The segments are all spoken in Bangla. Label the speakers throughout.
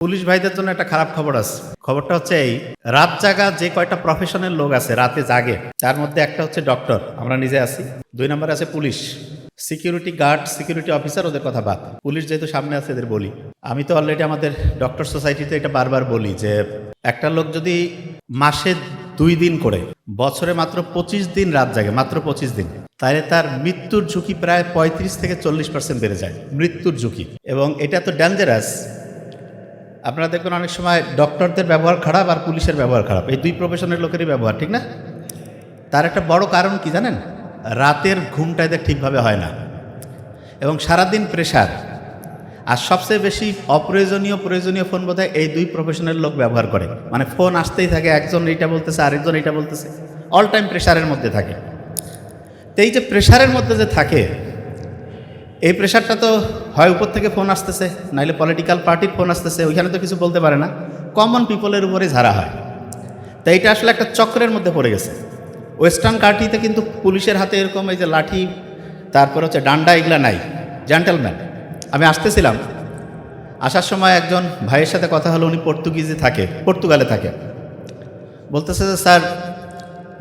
Speaker 1: পুলিশ ভাইদের জন্য একটা খারাপ খবর আছে। খবরটা হচ্ছে এই, রাত জাগা যে কয়টা প্রফেশনাল লোক আছে রাতে জাগে, তার মধ্যে একটা হচ্ছে ডক্টর, আমরা নিজে আছি। 2 নম্বরে আছে police, security guard, security officer, ওদের কথা বাদ। পুলিশ যেহেতু সামনে আছে এদের বলি। আমি তো অলরেডি আমাদের ডক্টর সোসাইটিতে এটা বারবার বলি যে একটা লোক যদি মাসে 2 দিন করে বছরে মাত্র 25 দিন রাত জাগে, মাত্র 25 দিন, তাহলে তার মৃত্যুর ঝুঁকি প্রায় 35 থেকে 40% বেড়ে যায়, মৃত্যুর ঝুঁকি। এবং এটা তো ডেঞ্জারাস। আপনারা দেখবেন অনেক সময় ডক্টরদের ব্যবহার খারাপ আর পুলিশের ব্যবহার খারাপ, এই 2 প্রফেশনের লোকেরই ব্যবহার ঠিক না। তার একটা বড় কারণ কি জানেন? রাতের ঘুমটা এদের ঠিকভাবে হয় না এবং সারাদিন প্রেশার। আর সবচেয়ে বেশি প্রয়োজনীয় ফোন বোধহয় এই 2 প্রফেশনের লোক ব্যবহার করে। মানে ফোন আসতেই থাকে, একজন এইটা বলতেছে, আরেকজন এইটা বলতেছে, অল টাইম প্রেশারের মধ্যে থাকে। তো এই যে প্রেশারের মধ্যে যে থাকে, এই প্রেশারটা তো হয় উপর থেকে ফোন আসতেছে, নাইলে পলিটিক্যাল পার্টির ফোন আসতেছে, ওইখানে তো কিছু বলতে পারে না, কমন পিপলের উপরে ঝাড়া হয়। তো এইটা আসলে একটা চক্রের মধ্যে পড়ে গেছে। ওয়েস্টার্ন কান্ট্রিতে কিন্তু পুলিশের হাতে এরকম এই যে লাঠি, তারপর হচ্ছে ডান্ডা, এগুলা নাই, জেন্টলম্যান। আমি আসতেছিলাম, আসার সময় একজন ভাইয়ের সাথে কথা হলো, উনি পর্তুগালে থাকে। বলতেছে যে স্যার,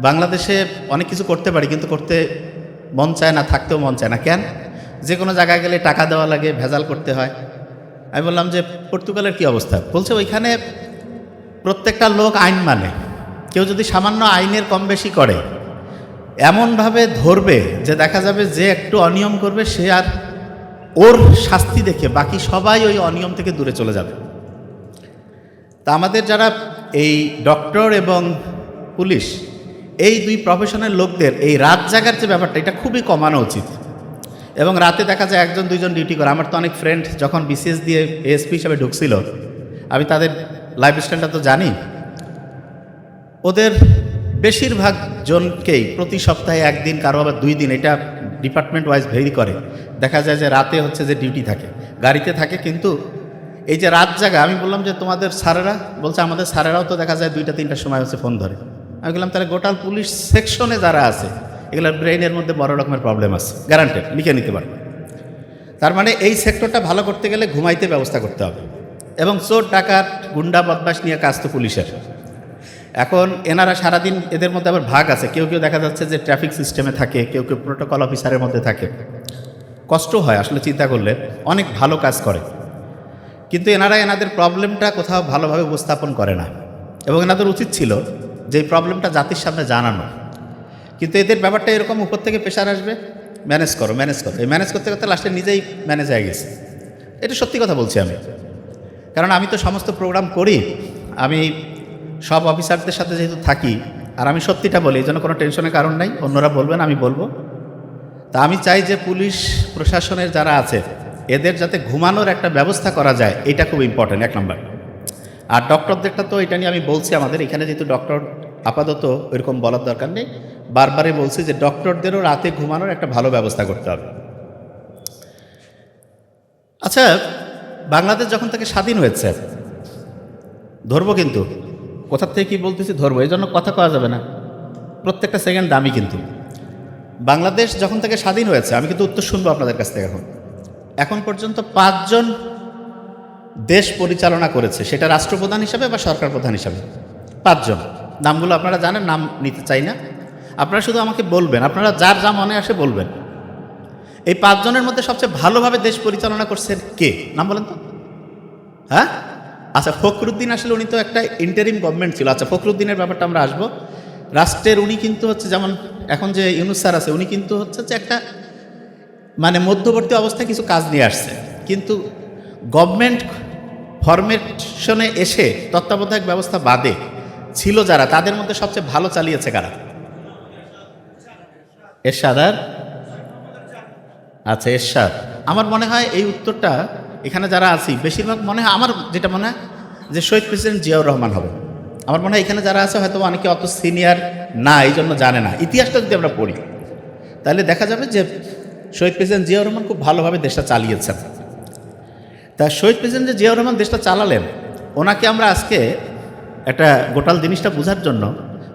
Speaker 1: বাংলাদেশে অনেক কিছু করতে পারি, কিন্তু করতে মন চায় না, থাকতেও মন চায় না। কেন? যে কোনো জায়গায় গেলে টাকা দেওয়া লাগে, ভেজাল করতে হয়। আমি বললাম যে পর্তুগালের কি অবস্থা? বলছে ওইখানে প্রত্যেকটা লোক আইন মানে, কেউ যদি সামান্য আইনের কম বেশি করে এমনভাবে ধরবে যে দেখা যাবে যে একটু অনিয়ম করবে সে আর ওর শাস্তি দেখে বাকি সবাই ওই অনিয়ম থেকে দূরে চলে যাবে। তা আমাদের যারা এই ডক্টর এবং পুলিশ, এই 2 প্রফেশনের লোকদের এই রাত জাগার যে ব্যাপারটা, এটা খুবই কমানো উচিত। এবং রাতে দেখা যায় 1-2 জন ডিউটি করে। আমার তো অনেক ফ্রেন্ড যখন বিসিএস দিয়ে এএসপি হিসাবে ঢুকছিল, আমি তাদের লাইফস্টাইলটা তো জানি। ওদের বেশিরভাগ জনকেই প্রতি সপ্তাহে 1 দিন, কারো আবার 2 দিন, এটা ডিপার্টমেন্ট ওয়াইজ ভেরি করে, দেখা যায় যে রাতে হচ্ছে যে ডিউটি থাকে, গাড়িতে থাকে। কিন্তু এই যে রাত জাগা, আমি বললাম যে তোমাদের স্যারেরা, বলছে আমাদের স্যারেরাও তো দেখা যায় 2টা-3টার সময় হচ্ছে ফোন ধরে। আমি বললাম তাহলে গোটাল পুলিশ সেকশনে যারা আছে এগুলোর ব্রেইনের মধ্যে বড় রকমের প্রবলেম আছে, গ্যারান্টেড, লিখে নিতে পারবে। তার মানে এই সেক্টরটা ভালো করতে গেলে ঘুমাইতে ব্যবস্থা করতে হবে। এবং চোর ডাকাত গুন্ডা বদমাশ নিয়ে কাজ তো পুলিশের। এখন এনারা সারাদিন, এদের মধ্যে আবার ভাগ আছে, কেউ কেউ দেখা যাচ্ছে যে ট্রাফিক সিস্টেমে থাকে, কেউ কেউ প্রোটোকল অফিসারের মধ্যে থাকে। কষ্ট হয় আসলে চিন্তা করলে, অনেক ভালো কাজ করে, কিন্তু এনারা এনাদের প্রবলেমটা কোথাও ভালোভাবে উপস্থাপন করে না। এবং এনাদের উচিত ছিল যে এই প্রবলেমটা জাতির সামনে জানানো। কিন্তু এদের ব্যাপারটা এরকম, উপর থেকে প্রেশার আসবে, ম্যানেজ করো। এই ম্যানেজ করতে করতে লাস্টে নিজেই ম্যানেজ হয়ে গেছে। এটা সত্যি কথা বলছি আমি, কারণ আমি তো সমস্ত প্রোগ্রাম করি, আমি সব অফিসারদের সাথে যেহেতু থাকি, আর আমি সত্যিটা বলি, এই জন্য কোনো টেনশনের কারণ নাই। অন্যরা বলবেন, আমি বলবো। তা আমি চাই যে পুলিশ প্রশাসনের যারা আছে এদের যাতে ঘুমানোর একটা ব্যবস্থা করা যায়, এটা খুব ইম্পর্টেন্ট, 1 নম্বর। আর ডক্টরদেরটা তো এটা নিয়ে আমি বলছি, আমাদের এখানে যেহেতু ডক্টর আপাতত ওইরকম বলার দরকার নেই, বারবারই বলছি যে ডক্টরদেরও রাতে ঘুমানোর একটা ভালো ব্যবস্থা করতে হবে। আচ্ছা, বাংলাদেশ যখন থেকে স্বাধীন হয়েছে, ধরবো কিন্তু কোথার থেকে কি বলতেছি, ধরবো, এই জন্য কথা কওয়া যাবে না, প্রত্যেকটা সেকেন্ড দামি। কিন্তু বাংলাদেশ যখন থেকে স্বাধীন হয়েছে, আমি কিন্তু উত্তর শুনবো আপনাদের কাছ থেকে। এখন পর্যন্ত 5 জন দেশ পরিচালনা করেছে, সেটা রাষ্ট্রপ্রধান হিসাবে বা সরকার প্রধান হিসাবে। 5 জন, নামগুলো আপনারা জানেন, নাম নিতে চাই না। আপনারা শুধু আমাকে বলবেন, আপনারা যার যা মনে আসে বলবেন। এই 5 জনের মধ্যে সবচেয়ে ভালোভাবে দেশ পরিচালনা করছেন কে? নাম বলেন তো। হ্যাঁ, আচ্ছা, ফখরুদ্দিন। আসলে উনি তো একটা ইন্টারিম গভর্নমেন্ট ছিল। আচ্ছা, ফখরুদ্দিনের ব্যাপারটা আমরা আসবো। রাষ্ট্রের উনি কিন্তু হচ্ছে, যেমন এখন যে ইউনূস স্যার আছে, উনি কিন্তু হচ্ছে যে একটা মানে মধ্যবর্তী অবস্থায় কিছু কাজ নিয়ে আসছে। কিন্তু গভর্নমেন্ট ফরমেশনে এসে তত্ত্বাবধায়ক ব্যবস্থা বাদে ছিল যারা, তাদের মধ্যে সবচেয়ে ভালো চালিয়েছে কারা? এরশাদ। আচ্ছা, এরশাদ। আমার মনে হয় এই উত্তরটা এখানে যারা আছি বেশিরভাগ মনে হয়, আমার যেটা মনে হয় যে শহীদ প্রেসিডেন্ট জিয়াউর রহমান হবে। আমার মনে হয় এখানে যারা আছে হয়তো অনেকে অত সিনিয়র না, এই জন্য জানে না। ইতিহাসটা যদি আমরা পড়ি তাহলে দেখা যাবে যে শহীদ প্রেসিডেন্ট জিয়াউর রহমান খুব ভালোভাবে দেশটা চালিয়েছেন। তা শহীদ প্রেসিডেন্ট যে জিয়াউর রহমান দেশটা চালালেন, ওনাকে আমরা আজকে একটা গোটাল জিনিসটা বোঝার জন্য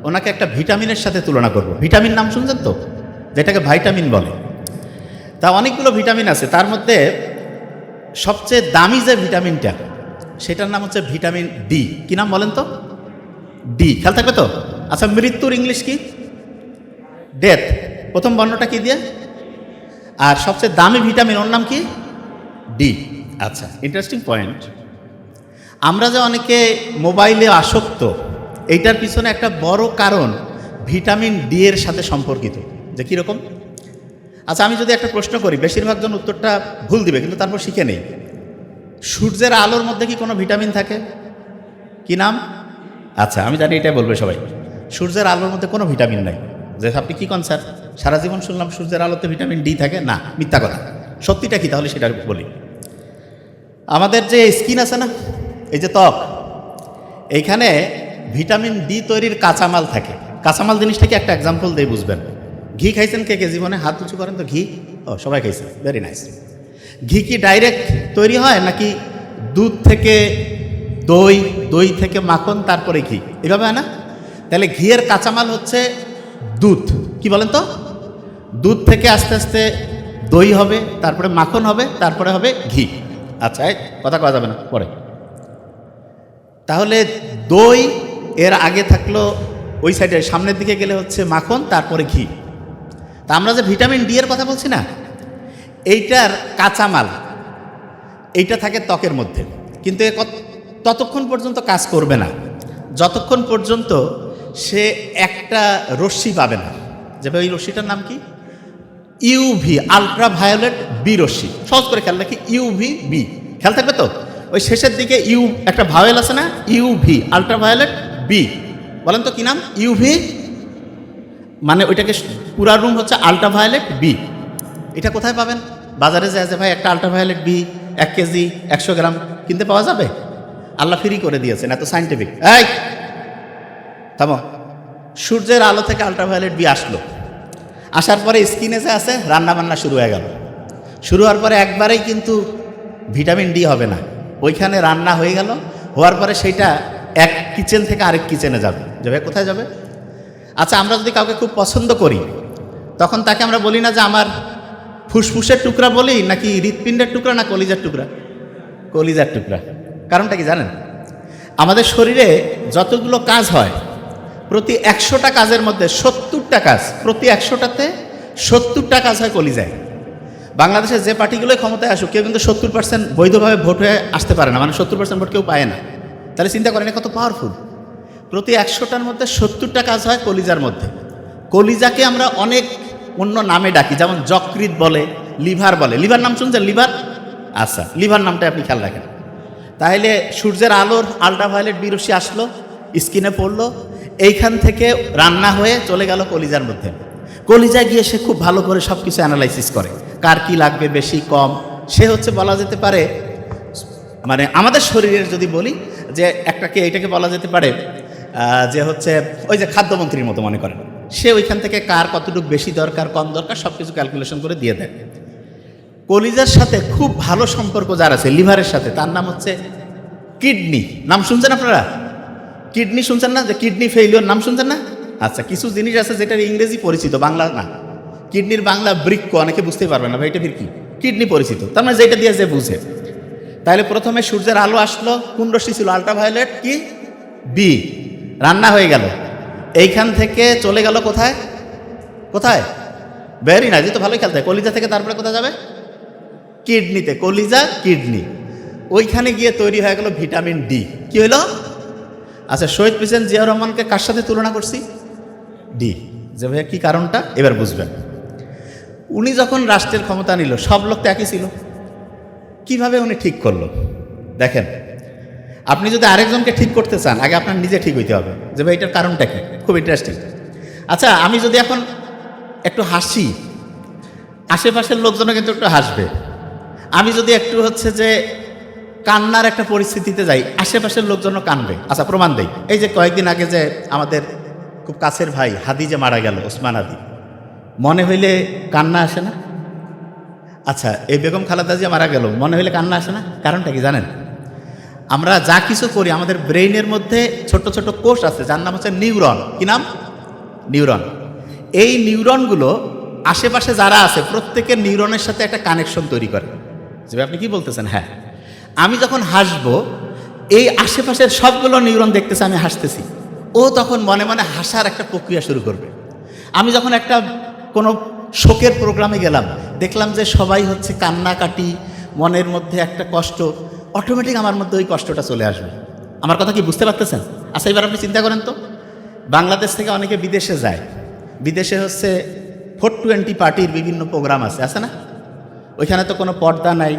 Speaker 1: ওনাকে একটা ভিটামিনের সাথে তুলনা করব। ভিটামিন নাম শুনছেন তো, যেটাকে ভাইটামিন বলে। তা অনেকগুলো ভিটামিন আছে, তার মধ্যে সবচেয়ে দামি যে ভিটামিনটা সেটার নাম হচ্ছে ভিটামিন ডি। কি নাম বলেন তো? ডি। খেয়াল থাকবে তো? আচ্ছা, মৃত্যুর ইংলিশ কি? ডেথ। প্রথম বর্ণটা কি দিয়ে? আর সবচেয়ে দামি ভিটামিন ওর নাম কি? ডি। আচ্ছা, ইন্টারেস্টিং পয়েন্ট। আমরা যে অনেকে মোবাইলে আসক্ত, এইটার পিছনে একটা বড় কারণ ভিটামিন ডি এর সাথে সম্পর্কিত। যে কীরকম? আচ্ছা, আমি যদি একটা প্রশ্ন করি, বেশিরভাগ জন উত্তরটা ভুল দিবে, কিন্তু তারপর শিখে নেই। সূর্যের আলোর মধ্যে কি কোনো ভিটামিন থাকে? কি নাম? আচ্ছা, আমি জানি এটাই বলবে সবাই। সূর্যের আলোর মধ্যে কোনো ভিটামিন নাই। যে আপনি কি কন স্যার, সারা জীবন শুনলাম সূর্যের আলোতে ভিটামিন ডি থাকে। না, মিথ্যা কথা। সত্যিটা কি তাহলে সেটা বলি। আমাদের যে স্কিন আছে না, এই যে ত্বক, এইখানে ভিটামিন ডি তৈরির কাঁচামাল থাকে। কাঁচামাল জিনিসটা কি একটা এক্সাম্পল দিয়ে বুঝবেন। ঘি খাইছেন কে কে জীবনে? হাত উঁচু করেন তো। ঘি? ও, সবাই খাইছে, ভেরি নাইস। ঘি কি ডাইরেক্ট তৈরি হয় নাকি দুধ থেকে দই, দই থেকে মাখন, তারপরে ঘি, এভাবে হয় না? তাহলে ঘিয়ের কাঁচামাল হচ্ছে দুধ। কি বলেন তো? দুধ থেকে আস্তে আস্তে দই হবে, তারপরে মাখন হবে, তারপরে হবে ঘি। আচ্ছা, এই কথা কওয়া যাবে না পরে। তাহলে দই এর আগে থাকলো ওই সাইডে, সামনের দিকে গেলে হচ্ছে মাখন, তারপরে ঘি। তা আমরা যে ভিটামিন ডি এর কথা বলছি না, এইটার কাঁচামাল এইটা থাকে ত্বকের মধ্যে, কিন্তু ততক্ষণ পর্যন্ত কাজ করবে না যতক্ষণ পর্যন্ত সে একটা রশ্মি পাবে না। যেভাবে ওই রশ্মিটার নাম কি? ইউভি, আলট্রাভায়োলেট বি রশ্মি। সহজ করে খেয়াল রাখি, ইউভি বি। খেয়াল থাকবে তো? ওই শেষের দিকে ইউ একটা ভাওয়েল আছে না, ইউভি, আলট্রাভায়োলেট বি। বলেন তো কি নাম? ইউভি, মানে ওইটাকে পুরা রুম হচ্ছে আলট্রাভায়োলেট বি। এটা কোথায় পাবেন? বাজারে যায় যে ভাই একটা আলট্রাভায়োলেট বি 1 কেজি 100 গ্রাম কিনতে পাওয়া যাবে? আল্লাহ ফ্রি করে দিয়েছেন, এত সাইন্টিফিক। এই থামো। সূর্যের আলো থেকে আলট্রাভায়োলেট বি আসলো, আসার পরে স্কিনে যে আছে রান্না বান্না শুরু হয়ে গেল। শুরু হওয়ার পরে একবারেই কিন্তু ভিটামিন ডি হবে না, ওইখানে রান্না হয়ে গেল। হওয়ার পরে সেইটা এক কিচেন থেকে আরেক কিচেনে যাবে। যাবে কোথায় যাবে? আচ্ছা, আমরা যদি কাউকে খুব পছন্দ করি, তখন তাকে আমরা বলি না যে আমার ফুসফুসের টুকরা বলি, নাকি হৃৎপিণ্ডের টুকরা, না কলিজার টুকরা? কলিজার টুকরা। কারণটা কি জানেন? আমাদের শরীরে যতগুলো কাজ হয়, প্রতি 100টা কাজের মধ্যে 70টা কাজ, প্রতি 100টাতে 70টা কাজ হয় কলিজায়। বাংলাদেশের যে পার্টিগুলোই ক্ষমতায় আসুক, কেউ কিন্তু 70% বৈধভাবে ভোট হয়ে আসতে পারে না, মানে 70% ভোট কেউ পায় না। তাহলে চিন্তা করেন কত পাওয়ারফুল। প্রতি 100টার মধ্যে 70টা কাজ হয় কলিজার মধ্যে। কলিজাকে আমরা অনেক অন্য নামে ডাকি, যেমন যকৃৎ বলে, লিভার বলে। লিভার নাম শুনছেন? লিভার? আচ্ছা, লিভার নামটা আপনি খেয়াল রাখেন। তাহলে সূর্যের আলোর আলট্রাভায়োলেট বি রশ্মি আসলো, স্কিনে পড়লো, এইখান থেকে রান্না হয়ে চলে গেল কলিজার মধ্যে। কলিজায় গিয়ে সে খুব ভালো করে সব কিছু অ্যানালাইসিস করে, কার কি লাগবে, বেশি কম। সে হচ্ছে বলা যেতে পারে, মানে আমাদের শরীরের যদি বলি যে একটাকে, এইটাকে বলা যেতে পারে যে হচ্ছে ওই যে খাদ্যমন্ত্রীর মতো মনে করেন। সে ওইখান থেকে কার কতটুকু বেশি দরকার, কম দরকার, সব কিছু ক্যালকুলেশন করে দিয়ে দেয়। কলিজার সাথে খুব ভালো সম্পর্ক যার আছে, লিভারের সাথে, তার নাম হচ্ছে কিডনি। নাম শুনছেন আপনারা? কিডনি শুনছেন না? যে কিডনি ফেইলিওর নাম শুনছেন না? আচ্ছা, কিছু জিনিস আছে যেটার ইংরেজি পরিচিত, বাংলা না। কিডনির বাংলা বৃক্ক, অনেকে বুঝতে পারবে না ভাই এটা কি। কিডনি পরিচিত, তার মানে যেটা দিয়ে যে বুঝে। তাহলে প্রথমে সূর্যের আলো আসলো, কোন রশ্মি ছিল? আলট্রাভায়োলেট কি বি। রান্না হয়ে গেল, এইখান থেকে চলে গেল কোথায়? কোথায়? ভেরি নাইস, তো ভালোই খেলতে হয়। কলিজা থেকে তারপরে কোথায় যাবে? কিডনিতে। কলিজা, কিডনি, ওইখানে গিয়ে তৈরি হয়ে গেল ভিটামিন ডি। কি হইল? আচ্ছা, শহীদ প্রেসিডেন্ট জিয়াউর রহমানকে কার সাথে তুলনা করছি? ডি। যে ভাইয়া কি কারণটা এবার বুঝবেন। উনি যখন রাষ্ট্রের ক্ষমতা নিল, সব লোক তো একই ছিল। কিভাবে উনি ঠিক করলো দেখেন। আপনি যদি আরেকজনকে ঠিক করতে চান, আগে আপনার নিজে ঠিক হইতে হবে যে ভাই এটার কারণটা কি। খুব ইন্টারেস্টিং। আচ্ছা, আমি যদি এখন একটু হাসি, আশেপাশের লোকজনও কিন্তু একটু হাসবে। আমি যদি একটু হচ্ছে যে কান্নার একটা পরিস্থিতিতে যাই, আশেপাশের লোকজনও কানবে। আচ্ছা, প্রমাণ দেই। এই যে কয়েকদিন আগে যে আমাদের খুব কাছের ভাই হাদি যে মারা গেল, ওসমান হাদি, মনে হইলে কান্না আসে না? আচ্ছা, এই বেগম খালেদা জিয়া মারা গেল, মনে হইলে কান্না আসে না? কারণটা কি জানেন? আমরা যা কিছু করি, আমাদের ব্রেইনের মধ্যে ছোট ছোট কোষ আছে, যার নাম হচ্ছে নিউরন। কি নাম? নিউরন। এই নিউরনগুলো আশেপাশে যারা আছে প্রত্যেকের নিউরনের সাথে একটা কানেকশন তৈরি করে। যে আপনি কি বলতেছেন? হ্যাঁ, আমি যখন হাসবো, এই আশেপাশের সবগুলো নিউরন দেখতেছে আমি হাসতেছি, ও তখন মনে মনে হাসার একটা প্রক্রিয়া শুরু করবে। আমি যখন একটা কোনো শোকের প্রোগ্রামে গেলাম, দেখলাম যে সবাই হচ্ছে কান্নাকাটি, মনের মধ্যে একটা কষ্ট, অটোমেটিক আমার মধ্যে ওই কষ্টটা চলে আসবে। আমার কথা কি বুঝতে পারতেছেন? আচ্ছা, এবার আপনি চিন্তা করেন তো, বাংলাদেশ থেকে অনেকে বিদেশে যায়, বিদেশে হচ্ছে 420 পার্টির বিভিন্ন প্রোগ্রাম আছে না? ওইখানে তো কোনো পর্দা নাই,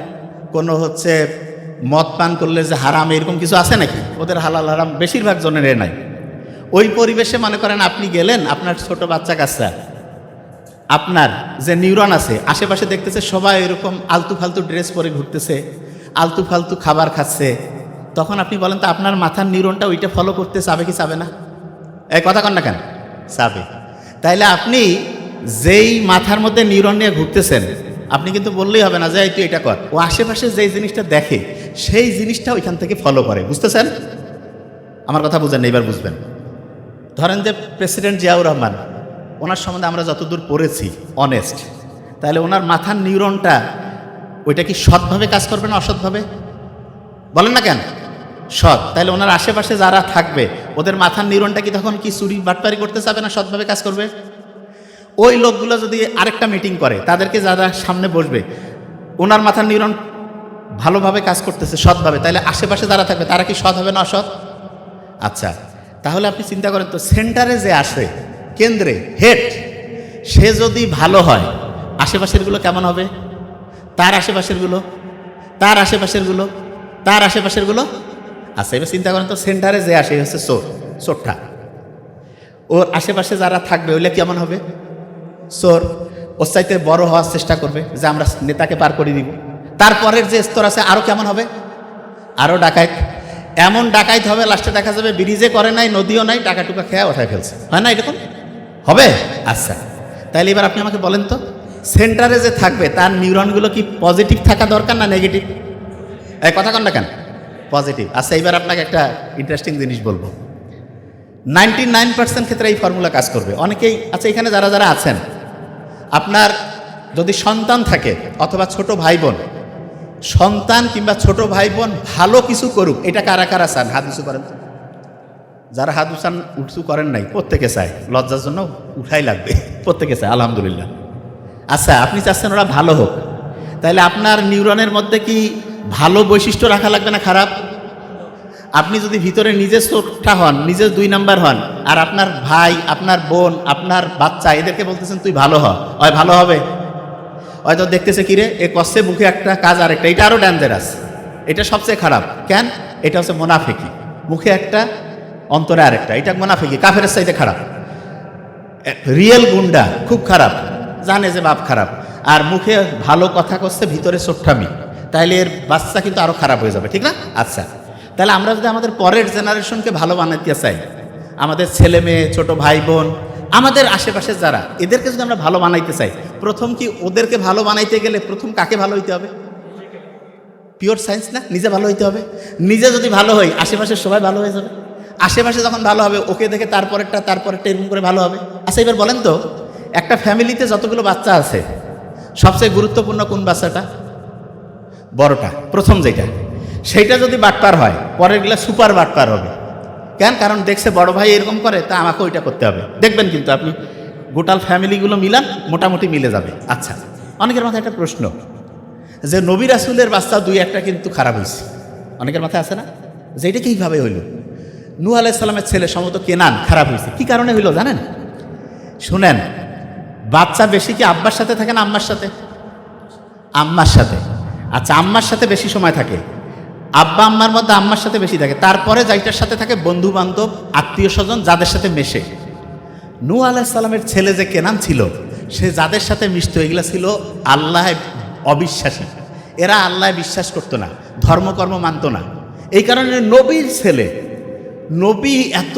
Speaker 1: কোনো হচ্ছে মদ পান করলে যে হারাম এরকম কিছু আছে নাকি? ওদের হালাল হারাম বেশিরভাগ জনের নাই। ওই পরিবেশে মনে করেন আপনি গেলেন, আপনার ছোট বাচ্চা কাচ্চা, আপনার যে নিউরন আছে আশেপাশে দেখতেছে সবাই এরকম আলতু ফালতু ড্রেস পরে ঘুরতেছে, আলতু ফালতু খাবার খাচ্ছে, তখন আপনি বলেন তো আপনার মাথার নিউরনটা ওইটা ফলো করতে চাবে কি চাবে না? এই কথা কন না কেন? চাবে। তাইলে আপনি যেই মাথার মধ্যে নিউরন নিয়ে ঘুরতেছেন, আপনি কিন্তু বললেই হবে না যে তুই এটা কর, ও আশেপাশে যেই জিনিসটা দেখে সেই জিনিসটা ওইখান থেকে ফলো করে। বুঝতেছেন? আমার কথা বুঝেন না, এবার বুঝবেন। ধরেন যে প্রেসিডেন্ট জিয়াউর রহমান, ওনার সম্বন্ধে আমরা যতদূর পড়েছি অনেস্ট, তাহলে ওনার মাথার নিউরনটা ওইটা কি সৎভাবে কাজ করবে না অসৎভাবে? বলেন না কেন? সৎ। তাহলে ওনার আশেপাশে যারা থাকবে ওদের মাথার নিউরনটা কি তখন কি চুরি বাটপারি করতে চাবে না সৎভাবে কাজ করবে? ওই লোকগুলো যদি আরেকটা মিটিং করে, তাদেরকে যারা সামনে বসবে, ওনার মাথার নিউরন ভালোভাবে কাজ করতেছে সৎভাবে, তাহলে আশেপাশে যারা থাকবে তারা কি সৎ হবে না অসৎ? আচ্ছা, তাহলে আপনি চিন্তা করেন তো, সেন্টারে যে আসে, কেন্দ্রে হেড, সে যদি ভালো হয় আশেপাশেরগুলো কেমন হবে? তার আশেপাশেরগুলো, তার আশেপাশেরগুলো, তার আশেপাশেরগুলো। আচ্ছা, এবার চিন্তা করেন তো, সেন্টারে যে আসে হচ্ছে চোর, চোরটা, ওর আশেপাশে যারা থাকবে ওইটা কেমন হবে? চোর। ওর চাইতে বড় হওয়ার চেষ্টা করবে যে আমরা নেতাকে পার করে দিব। তারপরের যে স্তর আছে আরও কেমন হবে? আরও ডাকাইত। এমন ডাকাইত হবে লাস্টে দেখা যাবে ব্রিজে করে নাই, নদীও নাই, টাকা টুকা খেয়ে ওঠায় ফেলছে, হয় না? এরকম হবে? আচ্ছা, তাহলে এবার আপনি আমাকে বলেন তো, সেন্টারে যে থাকবে তার নিউরনগুলো কি পজিটিভ থাকা দরকার না নেগেটিভ? এই কথা কন না কেন? পজিটিভ। আচ্ছা, এবার আপনাকে একটা ইন্টারেস্টিং জিনিস বলবো। 99% ক্ষেত্রে এই ফর্মুলা কাজ করবে। অনেকেই, আচ্ছা এখানে যারা যারা আছেন, আপনার যদি সন্তান থাকে অথবা ছোট ভাই বোন, সন্তান কিংবা ছোট ভাই বোন ভালো কিছু করুক, এটা কারা কারা চান? হাত উঁচু করেন। যারা হাত উঁচু করেন নাই, প্রত্যেকে চায়, লজ্জার জন্য উঠাই লাগবে, প্রত্যেকে চায়, আলহামদুলিল্লাহ। আচ্ছা, আপনি চাচ্ছেন ওরা ভালো হোক, তাহলে আপনার নিউরনের মধ্যে কি ভালো বৈশিষ্ট্য রাখা লাগবে না খারাপ? আপনি যদি ভিতরে নিজে চোখটা হন, নিজে 2 নাম্বার হন, আর আপনার ভাই, আপনার বোন, আপনার বাচ্চা, এদেরকে বলতেছেন তুই ভালো হ, হয় ভালো হবে? হয়তো দেখতেছে কিরে এ কষ্টে মুখে একটা কাজ আরেকটা, এটা আরও ডেঞ্জারাস, এটা সবচেয়ে খারাপ। কেন? এটা হচ্ছে মোনাফেকি, মুখে একটা অন্তরে আরেকটা, এটা মোনাফেকি, কাফেরের চাইতে খারাপ। রিয়েল গুন্ডা খুব খারাপ, জানে যে বাপ খারাপ, আর মুখে ভালো কথা করছে, ভিতরে চোট্টামি, তাহলে এর বাচ্চা কিন্তু আরও খারাপ হয়ে যাবে, ঠিক না? আচ্ছা, তাহলে আমরা যদি আমাদের পরের জেনারেশনকে ভালো বানাতে চাই, আমাদের ছেলে মেয়ে, ছোট ভাই বোন, আমাদের আশেপাশে যারা, এদেরকে যদি আমরা ভালো বানাইতে চাই, প্রথম কি ওদেরকে ভালো বানাইতে গেলে প্রথম কাকে ভালো হইতে হবে? পিওর সায়েন্স না? নিজে ভালো হইতে হবে। নিজে যদি ভালো হই, আশেপাশের সবাই ভালো হয়ে যাবে। আশেপাশে যখন ভালো হবে, ওকে দেখে তারপরেরটা এরকম করে ভালো হবে। আচ্ছা, এবার বলেন তো, একটা ফ্যামিলিতে যতগুলো বাচ্চা আছে, সবচেয়ে গুরুত্বপূর্ণ কোন বাচ্চাটা? বড়টা, প্রথম যেটা, সেইটা যদি বাটপার হয়, পরেরগুলা সুপার বাটপার হবে। কেন? কারণ দেখছে বড় ভাই এরকম করে, তা আমাকে ওইটা করতে হবে। দেখবেন কিন্তু আপনি গোটাল ফ্যামিলিগুলো মিলান, মোটামুটি মিলে যাবে। আচ্ছা, অনেকের মাথায় একটা প্রশ্ন, যে নবী রাসূলের বাচ্চা 2-1টা কিন্তু খারাপ হয়েছে, অনেকের মাথায় আছে না? যে এটা কীভাবে হইল? নূহ আলাইহিস সালামের ছেলে সম্ভবত কেনান খারাপ হয়েছে, কি কারণে হইল জানেন? শুনেন, বাচ্চা বেশি কি আব্বার সাথে থাকে না আম্মার সাথে? আম্মার সাথে। আচ্ছা, আম্মার সাথে বেশি সময় থাকে, আব্বা আম্মার মধ্যে আম্মার সাথে বেশি থাকে, তারপরে যাইটার সাথে থাকে বন্ধু বান্ধব, আত্মীয় স্বজন, যাদের সাথে মেশে। নূহ আলাইহিস সালামের ছেলে যে কেনান ছিল, সে যাদের সাথে মিশত, এগুলা ছিল আল্লাহ অবিশ্বাসী, এরা আল্লাহ বিশ্বাস করতো না, ধর্মকর্ম মানত না। এই কারণে নবীর ছেলে, নবী এত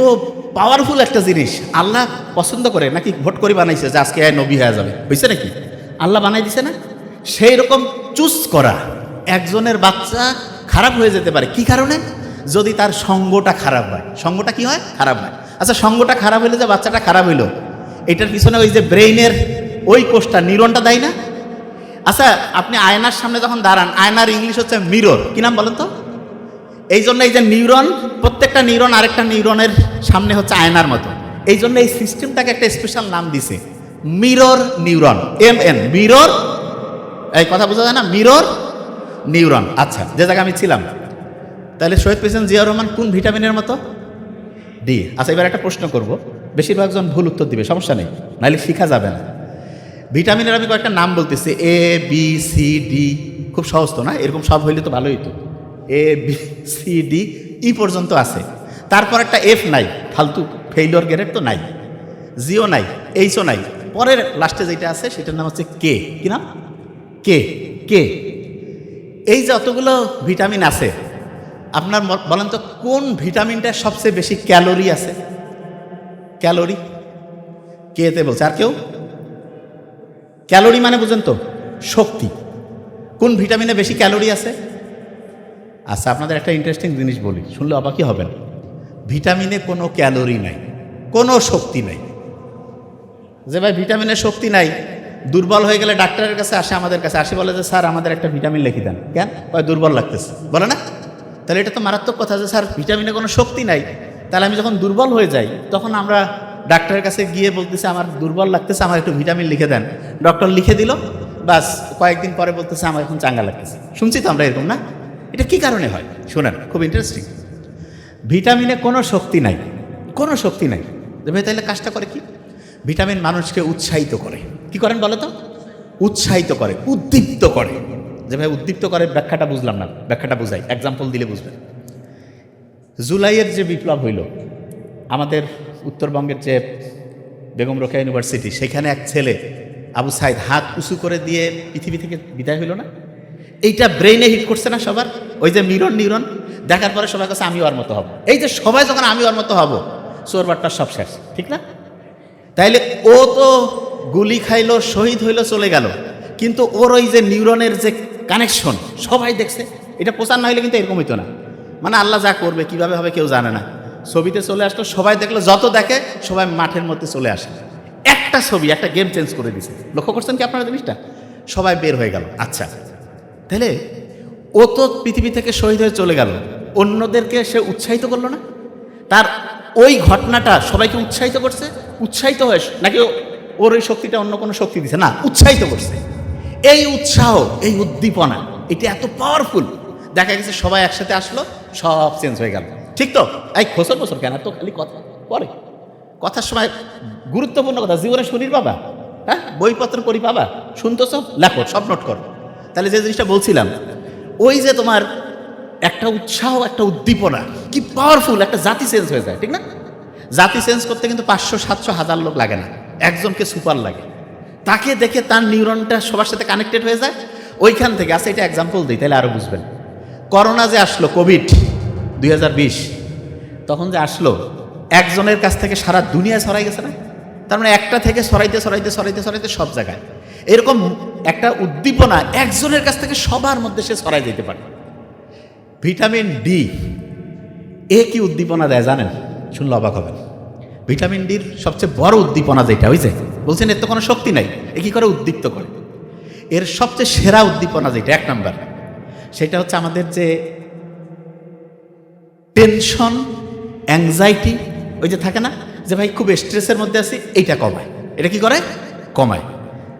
Speaker 1: পাওয়ারফুল একটা জিনিস, আল্লাহ পছন্দ করে নাকি ভোট করে বানাইছে যে আজকে নবী হয়ে যাবে, বুঝছে নাকি? আল্লাহ বানাই দিছে না? সেই রকম চুজ করা একজনের বাচ্চা খারাপ হয়ে যেতে পারে, কি কারণে? যদি তার সঙ্গটা খারাপ হয়। সঙ্গটা কি হয়? খারাপ হয়। আচ্ছা, সঙ্গটা খারাপ হইলে যে বাচ্চাটা খারাপ হইলো, এটার পিছনে ওই যে ব্রেইনের ওই কোষটা, নিউরনটা দেয় না? আচ্ছা, আপনি আয়নার সামনে যখন দাঁড়ান, আয়নার ইংলিশ হচ্ছে মিরর, কি নাম বলেন তো? এই জন্য এই যে নিউরন, প্রত্যেকটা নিউরন আরেকটা নিউরনের সামনে হচ্ছে আয়নার মতো, এই জন্য এই সিস্টেমটাকে একটা স্পেশাল নাম দিছে মিরর নিউরন, MN, মিরর। এই কথা বোঝা যায় না, মিরর নিউরন। আচ্ছা, যে জায়গায় আমি ছিলাম, তাহলে শহীদ প্রেসিডেন্ট জিয়াউর রহমান কোন ভিটামিনের মতো? ডি। আচ্ছা, এবার একটা প্রশ্ন করব, বেশিরভাগ জন ভুল উত্তর দিবে, সমস্যা নেই, নাহলে শিখা যাবে না। ভিটামিনের আমি কয়েকটা নাম বলতেছি, ABCD, খুব সহজ তো না? এরকম সব হইলে তো ভালোই তো। ABCDE পর্যন্ত আছে, তারপর একটা F নাই, ফালতু ফেইলিওর গ্রেড তো নাই, জিও নাই, এইচও নাই, পরের লাস্টে যেটা আছে সেটার নাম হচ্ছে কে। কি নাম? কে। কে। এই যে অতগুলো ভিটামিন আছে, আপনার বলেন তো কোন ভিটামিনটা সবচেয়ে বেশি ক্যালোরি আছে? ক্যালোরি কেতে বলছে, আর কেউ? ক্যালোরি মানে বুঝেন তো, শক্তি। কোন ভিটামিনে বেশি ক্যালোরি আছে? আচ্ছা, আপনাদের একটা ইন্টারেস্টিং জিনিস বলি, শুনলে অবাকই হবেন। ভিটামিনে কোনো ক্যালোরি নাই, কোনো শক্তি নাই। যে ভাই ভিটামিনের শক্তি নাই, দুর্বল হয়ে গেলে ডাক্তারের কাছে আসে, আমাদের কাছে আসে, বলে যে স্যার আমাদের একটা ভিটামিন লিখে দেন। কেন? দুর্বল লাগতেছে, বলে না? তাহলে এটা তো মারাত্মক কথা যে স্যার ভিটামিনে কোনো শক্তি নাই, তাহলে আমি যখন দুর্বল হয়ে যাই তখন আমরা ডাক্তারের কাছে গিয়ে বলতেছে আমার দুর্বল লাগতেছে, আমার একটু ভিটামিন লিখে দেন। ডক্টর লিখে দিল, বাস কয়েকদিন পরে বলতেছে আমার এখন চাঙ্গা লাগতেছে। শুনছি তো আমরা এরকম, না? এটা কি কারণে হয় শোনেন, খুব ইন্টারেস্টিং। ভিটামিনে কোনো শক্তি নাই, কোনো শক্তি নাই। ভাই তাহলে কাজটা করে কি? ভিটামিন মানুষকে উৎসাহিত করে। কি করেন বলো তো? উৎসাহিত করে, উদ্দীপ্ত করে। যে ভাই উদ্দীপ্ত করে ব্যাখ্যাটা বুঝলাম না, ব্যাখ্যাটা বুঝাই, এক্সাম্পল দিলে বুঝবেন। জুলাইয়ের যে বিপ্লব হইল আমাদের উত্তরবঙ্গের যে বেগম রোকেয়া ইউনিভার্সিটি, সেখানে এক ছেলে আবু সাইদ হাত উঁচু করে দিয়ে পৃথিবী থেকে বিদায় হইল না? এইটা ব্রেইনে হিট করছে না সবার? ওই যে নিউরন দেখার পরে সবার কাছে আমি ওর মতো হব। এই যে সবাই যখন আমি ওর মতো হব, চোরবারটা সব শেষ, ঠিক না? তাইলে ও তো গুলি খাইলো, শহীদ হইলো, চলে গেল, কিন্তু ওর ওই যে নিউরনের যে কানেকশন সবাই দেখছে। এটা প্রচার না হইলে কিন্তু এরকম হইতো না। মানে আল্লাহ যা করবে কিভাবে হবে কেউ জানে না। ছবিতে চলে আসলো, সবাই দেখলো, যত দেখে সবাই মাঠের মধ্যে চলে আসে। একটা ছবি একটা গেম চেঞ্জ করে দিছে। লক্ষ্য করছেন কি আপনারা জিনিসটা? সবাই বের হয়ে গেল। আচ্ছা, তাহলে ও তো পৃথিবী থেকে শহীদ হয়ে চলে গেল, অন্যদেরকে সে উৎসাহিত করলো না? তার ওই ঘটনাটা সবাইকে উৎসাহিত করছে? উৎসাহিত হয়ে নাকি ওর ওই শক্তিটা অন্য কোনো শক্তি দিছে? না, উৎসাহিত করছে। এই উৎসাহ, এই উদ্দীপনা, এটা এত পাওয়ারফুল। দেখা গেছে সবাই একসাথে আসলো, সব চেঞ্জ হয়ে গেল। ঠিক তো? এই বছর কেন তো খালি কথা পরে, কথার সময় গুরুত্বপূর্ণ কথা জীবনে শুনির বাবা, হ্যাঁ, বইপত্র পড়ি বাবা, শুনতেছ, লেখো, সব নোট করো। তাহলে যে জিনিসটা বলছিলাম, ওই যে তোমার একটা উৎসাহ, একটা উদ্দীপনা, কি পাওয়ারফুল, একটা জাতি চেঞ্জ হয়ে যায়, ঠিক না? জাতি চেঞ্জ করতে কিন্তু 500, 700, 1000 লোক লাগে না, একজনকে সুপার লাগে। তাকে দেখে তার নিউরনটা সবার সাথে কানেক্টেড হয়ে যায়। ওইখান থেকে আচ্ছা, এটা এক্সাম্পল দিই তাহলে আরও বুঝবেন। করোনা যে আসলো, কোভিড 2020, তখন যে আসলো, একজনের কাছ থেকে সারা দুনিয়া ছড়াই গেছে না? তার মানে একটা থেকে ছড়াইতে সব জায়গায়। এরকম একটা উদ্দীপনা একজনের কাছ থেকে সবার মধ্যে সে ছড়াই যেতে পারে। ভিটামিন ডি কি উদ্দীপনা দেয় জানেন? শুনলে অবাক হবেন। ভিটামিন ডির সবচেয়ে বড় উদ্দীপনা যেটা, ওই যে বলছেন এর তো কোনো শক্তি নাই, এ কি করে উদ্দীপ্ত করে? এর সবচেয়ে সেরা উদ্দীপনা যেটা, 1 নাম্বার, সেটা হচ্ছে আমাদের যে টেনশন, অ্যাংজাইটি, ওই যে থাকে না যে ভাই খুব স্ট্রেসের মধ্যে আছি, এইটা কমায়। এটা কি করে? কমায়।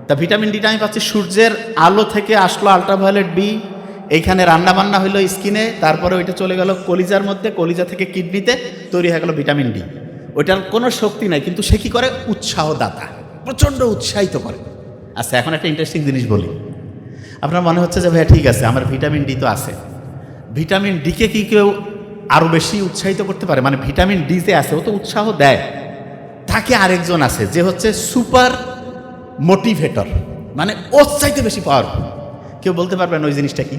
Speaker 1: তা ভিটামিন ডিটা আমি পাচ্ছি সূর্যের আলো থেকে, আসলো আলট্রাভায়োলেট বি, এইখানে রান্না বান্না হইলো স্কিনে, তারপরে ওইটা চলে গেল কলিজার মধ্যে, কলিজা থেকে কিডনিতে, তৈরি হয়ে গেল ভিটামিন ডি। ওইটার কোনো শক্তি নাই, কিন্তু সে কী করে? উৎসাহদাতা, প্রচণ্ড উৎসাহিত করে। আচ্ছা, এখন একটা ইন্টারেস্টিং জিনিস বলি। আপনার মনে হচ্ছে যে ভাইয়া ঠিক আছে, আমার ভিটামিন ডি তো আছে, ভিটামিন ডিকে কি কেউ আরও বেশি উৎসাহিত করতে পারে? মানে ভিটামিন ডি যে আছে ও তো উৎসাহ দেয়, তাকে আরেকজন আছে যে হচ্ছে সুপার মোটিভেটর, মানে ওর চাইতে বেশি পাওয়ারফুল। কেউ বলতে পারবেন ওই জিনিসটা কি?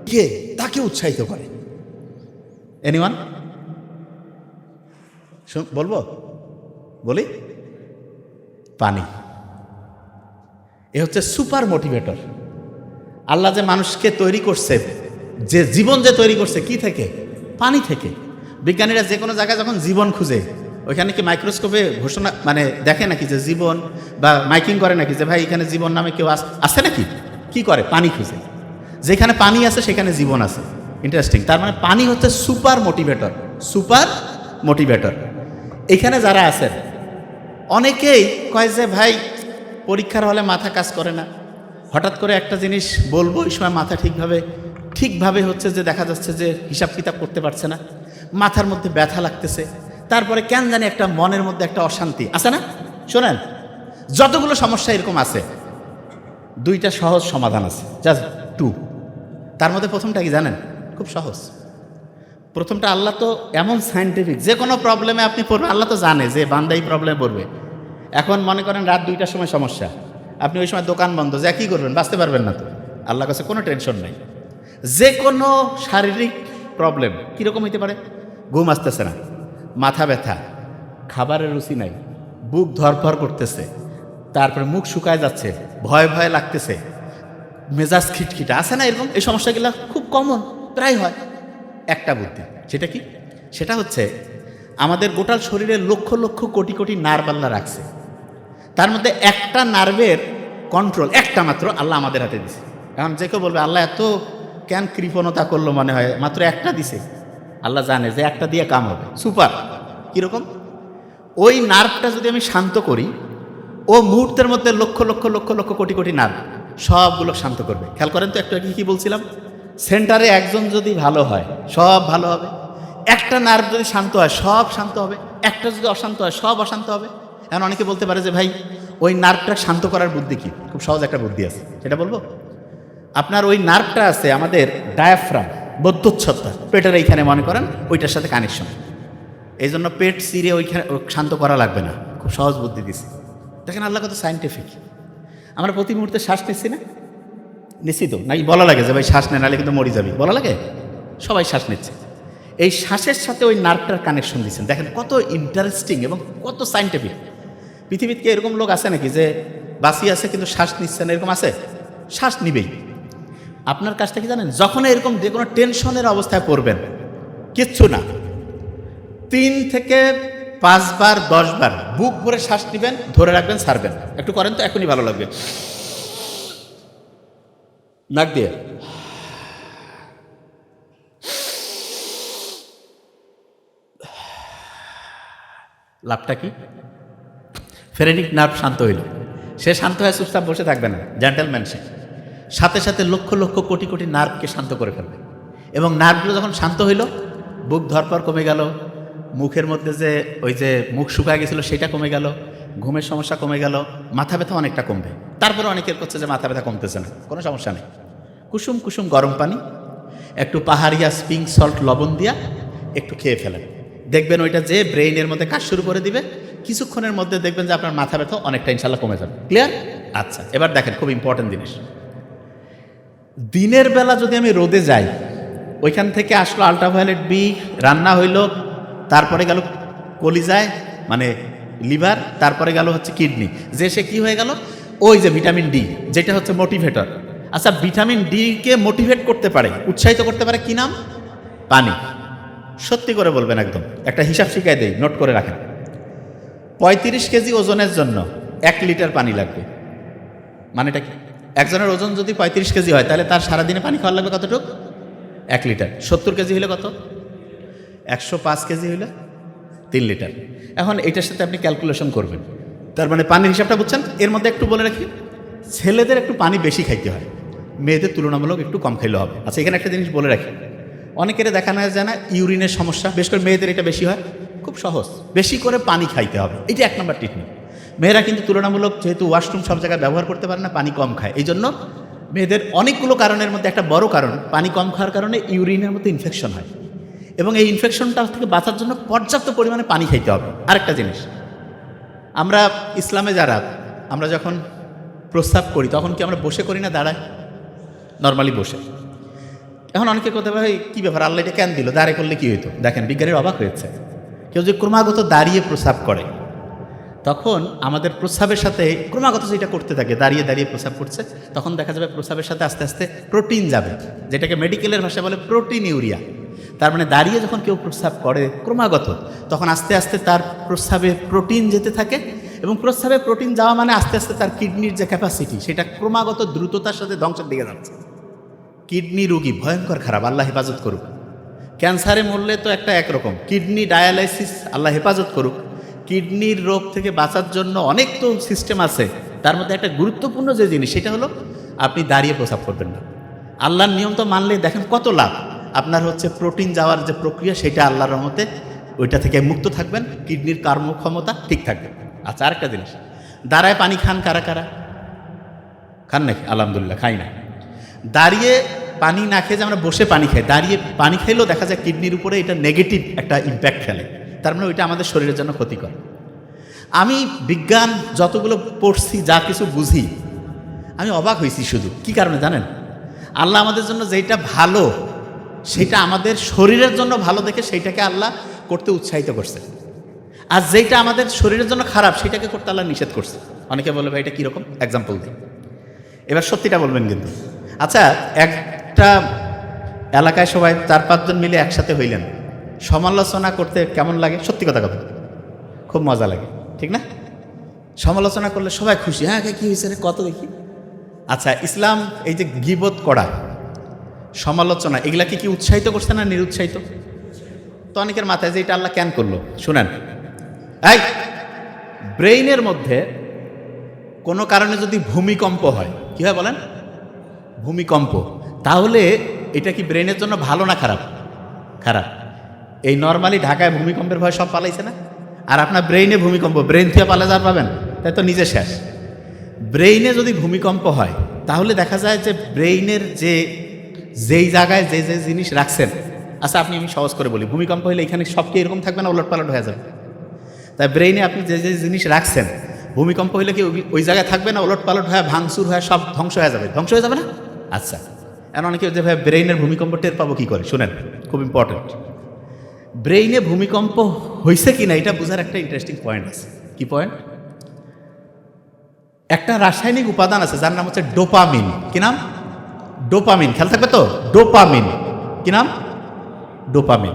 Speaker 1: কে তাকে উৎসাহিত করে? এনিওয়ান? বলবো? বলি, পানি। এ হচ্ছে সুপার মোটিভেটর। আল্লাহ যে মানুষকে তৈরি করছে, যে জীবন যে তৈরি করছে, কি থেকে? পানি থেকে। বিজ্ঞানীরা যে কোনো জায়গায় যখন জীবন খুঁজে, ওইখানে কি মাইক্রোস্কোপে ঘোষণা মানে দেখে নাকি যে জীবন, বা মাইকিং করে নাকি যে ভাই এখানে জীবন নামে কেউ আছে নাকি? কি করে? পানি খুঁজে। যেখানে পানি আছে সেখানে জীবন আছে। ইন্টারেস্টিং। তার মানে পানি হচ্ছে সুপার মোটিভেটর, সুপার মোটিভেটর। এখানে যারা আছেন অনেকেই কয় যে ভাই পরীক্ষার হলে মাথা কাজ করে না, হঠাৎ করে একটা জিনিস বলবো ওই সময় মাথা ঠিকভাবে হচ্ছে যে দেখা যাচ্ছে যে হিসাব কিতাব করতে পারছে না, মাথার মধ্যে ব্যথা লাগতেছে, তারপরে কেন জানি একটা মনের মধ্যে একটা অশান্তি আছে না। শোনেন, যতগুলো সমস্যা এরকম আছে, দুইটা সহজ সমাধান আছে, জাস্ট টু। তার মধ্যে প্রথমটা কি জানেন? খুব সহজ। প্রথমটা, আল্লাহ তো এমন সায়েন্টিফিক, যে কোনো প্রবলেমে আপনি পড়বেন, আল্লাহ তো জানে যে বান্দা এই প্রবলেমে পড়বে। এখন মনে করেন রাত 2টার সময় সমস্যা, আপনি ওই সময় দোকান বন্ধ, যা কী করবেন? বাঁচতে পারবেন না তো। আল্লাহর কাছে কোনো টেনশন নেই। যে কোনো শারীরিক প্রবলেম কীরকম হইতে পারে? ঘুম আসতেছে না, মাথা ব্যথা, খাবারের রুচি নাই, বুক ধরফর করতেছে, তারপরে মুখ শুকায় যাচ্ছে, ভয় ভয় লাগতেছে, মেজাজ খিটখিটা, আছে না এরকম? এই সমস্যাগুলো খুব কমন, প্রায় হয়। একটা বুদ্ধি, সেটা কি? সেটা হচ্ছে আমাদের গোটাল শরীরে লক্ষ লক্ষ কোটি কোটি নার্ভ আল্লাহ রাখছে, তার মধ্যে একটা নার্ভের কন্ট্রোল একটা মাত্র আল্লাহ আমাদের হাতে দিছে। এখন যে কেউ বলবে আল্লাহ এত কেন কৃপণতা করলো, মনে হয় মাত্র একটা দিছে। আল্লাহ জানে যে একটা দিয়ে কাম হবে, সুপার। কীরকম? ওই নার্ভটা যদি আমি শান্ত করি, ও মুহূর্তের মধ্যে লক্ষ লক্ষ লক্ষ লক্ষ কোটি কোটি নার্ভ সবগুলো শান্ত করবে। খেয়াল করেন তো, একটু আগে কি বলছিলাম? সেন্টারে একজন যদি ভালো হয় সব ভালো হবে, একটা নার্ভ যদি শান্ত হয় সব শান্ত হবে, একটা যদি অশান্ত হয় সব অশান্ত হবে। এখন অনেকে বলতে পারে যে ভাই ওই নার্ভটা শান্ত করার বুদ্ধি কি? খুব সহজ একটা বুদ্ধি আছে, সেটা বলবো। আপনার ওই নার্ভটা আছে আমাদের ডায়াফ্রাম, বদ্ধচ্ছদটা পেটের এইখানে, মনে করেন ওইটার সাথে কানেকশন। এই জন্য পেট চিরে ওইখানে শান্ত করা লাগবে না, খুব সহজ বুদ্ধি দিছি। দেখেন আল্লাহ কত সায়েন্টিফিক। আমরা প্রতি মুহূর্তে শ্বাস নিচ্ছি না? নিশ্চিত নাকি বলা লাগে যে ভাই শ্বাস নেয় নাহলে কিন্তু মরে যাবি, বলা লাগে? সবাই শ্বাস নিচ্ছে, এই শ্বাসের সাথে ওই নার্ভটার কানেকশন দিচ্ছেন। দেখেন কত ইন্টারেস্টিং এবং কত সায়েন্টিফিক। পৃথিবীতে এরকম লোক আছে নাকি যে বাঁচিয়ে আছে কিন্তু শ্বাস নিচ্ছে না? এরকম আছে? শ্বাস নিবেই। আপনার কাজটা কি জানেন? যখন এরকম যে কোনো টেনশনের অবস্থায় পড়বেন, কিচ্ছু না, 3 থেকে 5 বার 10 বার বুক ভরে শ্বাস নেবেন, ধরে রাখবেন, ছাড়বেন। একটু করেন তো, এখনই ভালো লাগবে। নাক দিয়ে লাভটা কি? ফেরেনিক নার্ভ শান্ত হইল। সে শান্ত হয়ে চুপচাপ বসে থাকবে না, জেন্টেলম্যান সে। সাথে সাথে লক্ষ লক্ষ কোটি কোটি নার্ভকে শান্ত করে ফেলবে। এবং নার্ভগুলো যখন শান্ত হইল, বুক ধরপর কমে গেল, মুখের মধ্যে যে ওই যে মুখ শুকায় গেছিলো সেটা কমে গেল, ঘুমের সমস্যা কমে গেল, মাথা ব্যথা অনেকটা কমবে। তারপরে অনেকের করছে যে মাথা ব্যথা কমতেছে না, কোনো সমস্যা নেই। কুসুম কুসুম গরম পানি, একটু পাহাড়িয়া স্প্রিং সল্ট লবণ দিয়া একটু খেয়ে ফেলেন, দেখবেন ওইটা যে ব্রেইনের মধ্যে কাজ শুরু করে দিবে। কিছুক্ষণের মধ্যে দেখবেন যে আপনার মাথা ব্যথা অনেকটা ইনশাল্লাহ কমে যাবে। ক্লিয়ার? আচ্ছা, এবার দেখেন খুব ইম্পর্টেন্ট জিনিস। দিনের বেলা যদি আমি রোদে যাই, ওইখান থেকে আসলো আল্ট্রাভায়োলেট বি, রান্না হইল, তারপরে গেল কলিজায় মানে লিভার, তারপরে গেল হচ্ছে কিডনি, যে সে কী হয়ে গেল? ওই যে ভিটামিন ডি, যেটা হচ্ছে মোটিভেটর। আচ্ছা, ভিটামিন ডিকে মোটিভেট করতে পারে, উৎসাহিত করতে পারে, কি নাম? পানি। সত্যি করে বলবেন, একদম একটা হিসাব শিখাই দেই, নোট করে রাখেন। 35 কেজি ওজনের জন্য 1 লিটার পানি লাগবে। মানেটা কি? একজনের ওজন যদি 35 কেজি হয়, তাহলে তার সারাদিনে পানি খাওয়া লাগবে কতটুকু? 1 লিটার। 70 কেজি হলে কত? 105 কেজি হলে 3 লিটার। এখন এটার সাথে আপনি ক্যালকুলেশন করবেন, তার মানে পানির হিসাবটা বুঝছেন। এর মধ্যে একটু বলে রাখি, ছেলেদের একটু পানি বেশি খাইতে হয়, মেয়েদের তুলনামূলক একটু কম খাইলে হবে। আচ্ছা, এখানে একটা জিনিস বলে রাখি, অনেকের দেখানো যায় না ইউরিনের সমস্যা, বেশ করে মেয়েদের এটা বেশি হয়। খুব সহজ, বেশি করে পানি খাইতে হবে, এটা 1 নম্বর ট্রিটমেন্ট। মেয়েরা কিন্তু তুলনামূলক যেহেতু ওয়াশরুম সব জায়গায় ব্যবহার করতে পারে না, পানি কম খায়, এই জন্য মেয়েদের অনেকগুলো কারণের মধ্যে একটা বড় কারণ পানি কম খাওয়ার কারণে ইউরিনের মধ্যে ইনফেকশন হয়, এবং এই ইনফেকশনটা থেকে বাঁচার জন্য পর্যাপ্ত পরিমাণে পানি খাইতে হবে। আরেকটা জিনিস, আমরা ইসলামে যারা, আমরা যখন প্রস্রাব করি তখন কি আমরা বসে করি না দাঁড়ায়? নর্মালি বসে। এখন অনেকে কথা ভাই কী ব্যাপার, আল্লাহ এটা কেন দিল, দাঁড়িয়ে করলে কী হইতো? দেখেন বিজ্ঞানীর অবাক হয়েছে, কেউ যে ক্রমাগত দাঁড়িয়ে প্রস্রাব করে, তখন আমাদের প্রস্রাবের সাথে ক্রমাগত যেটা করতে থাকে, দাঁড়িয়ে দাঁড়িয়ে প্রস্রাব করছে, তখন দেখা যাবে প্রস্রাবের সাথে আস্তে আস্তে প্রোটিন যাবে, যেটাকে মেডিকেলের ভাষায় বলে প্রোটিন ইউরিয়া। তার মানে দাঁড়িয়ে যখন কেউ প্রস্রাব করে ক্রমাগত, তখন আস্তে আস্তে তার প্রস্রাবে প্রোটিন যেতে থাকে, এবং প্রস্রাবে প্রোটিন যাওয়া মানে আস্তে আস্তে তার কিডনির যে ক্যাপাসিটি, সেটা ক্রমাগত দ্রুততার সাথে ধ্বংসের দিকে যাচ্ছে। কিডনি রোগী ভয়ঙ্কর খারাপ, আল্লাহ হেফাজত করুক। ক্যান্সারে মরলে তো একটা একরকম, কিডনি ডায়ালাইসিস আল্লাহ হেফাজত করুক। কিডনির রোগ থেকে বাঁচার জন্য অনেক তো সিস্টেম আছে, তার মধ্যে একটা গুরুত্বপূর্ণ যে জিনিস সেটা হলো আপনি দাঁড়িয়ে প্রস্রাব করবেন না। আল্লাহর নিয়ম তো মানলে দেখেন কত লাভ। আপনার হচ্ছে প্রোটিন যাওয়ার যে প্রক্রিয়া সেটা আল্লাহর রহমতে ওইটা থেকে মুক্ত থাকবেন, কিডনির কর্মক্ষমতা ঠিক থাকবে। আচ্ছা, আরেকটা জিনিস, দাঁড়ায় পানি খান কারা কারা? খান নাকি? আলহামদুলিল্লাহ, খাই না। দাঁড়িয়ে পানি না খেয়ে যে আমরা বসে পানি খাই, দাঁড়িয়ে পানি খাইলেও দেখা যায় কিডনির উপরে এটা নেগেটিভ একটা ইম্প্যাক্ট ফেলে, তার মানে ওইটা আমাদের শরীরের জন্য ক্ষতিকর। আমি বিজ্ঞান যতগুলো পড়ছি, যা কিছু বুঝি, আমি অবাক হয়েছি শুধু কি কারণে জানেন? আল্লাহ আমাদের জন্য যেটা ভালো সেটা আমাদের শরীরের জন্য ভালো দেখে সেইটাকে আল্লাহ করতে উৎসাহিত করছে, আর যেটা আমাদের শরীরের জন্য খারাপ সেটাকে করতে আল্লাহ নিষেধ করছে। অনেকে বলে ভাই এটা কীরকম, এক্সাম্পল দিই। এবার সত্যিটা বলবেন কিন্তু। আচ্ছা, একটা এলাকায় সবাই 4-5 জন মিলে একসাথে হইলেন, সমালোচনা করতে কেমন লাগে? সত্যি কথা কথা, খুব মজা লাগে, ঠিক না? সমালোচনা করলে সবাই খুশি, হ্যাঁ কী হয়েছে রে, কত দেখি। আচ্ছা, ইসলাম এই যে গীবত করা, সমালোচনা, এগুলাকে কি উৎসাহিত করছে না নিরুৎসাহিত? তো অনেকের মাথায় যে এটা আল্লাহ কেন করলো, শুনেন। এই ব্রেইনের মধ্যে কোনো কারণে যদি ভূমিকম্প হয়, কি হয় বলেন? ভূমিকম্প। তাহলে এটা কি ব্রেনের জন্য ভালো না খারাপ? খারাপ। এই নর্মালি ঢাকায় ভূমিকম্পের ভয় সব পালাইছে না, আর আপনার ব্রেইনে ভূমিকম্প, ব্রেইন থেকে পালা যার পাবেন, তাই তো নিজে শেষ। ব্রেইনে যদি ভূমিকম্প হয় তাহলে দেখা যায় যে ব্রেইনের যেই জায়গায় যে যে জিনিস রাখছেন, আচ্ছা আমি সহজ করে বলি, ভূমিকম্প হলে এখানে সব কি এরকম থাকবে না, উলট পালট হয়ে যাবে? তাই ব্রেইনে আপনি যে যে জিনিস রাখছেন, ভূমিকম্প হইলে কি ওই জায়গায় থাকবে না, উলট পালট হয়ে ভাঙচুর হয়ে সব ধ্বংস হয়ে যাবে? ধ্বংস হয়ে যাবে না? আচ্ছা, এখন অনেকে যে ভাই ব্রেইনের ভূমিকম্প টের পাবো কী করে, শুনেন, খুব ইম্পর্টেন্ট। ব্রেইনে ভূমিকম্প হয়েছে কি না এটা বোঝার একটা ইন্টারেস্টিং পয়েন্ট আছে। কি পয়েন্ট? একটা রাসায়নিক উপাদান আছে যার নাম হচ্ছে ডোপামিন। কি নাম? ডোপামিন। খেয়াল থাকবে তো, ডোপামিন। কি নাম? ডোপামিন।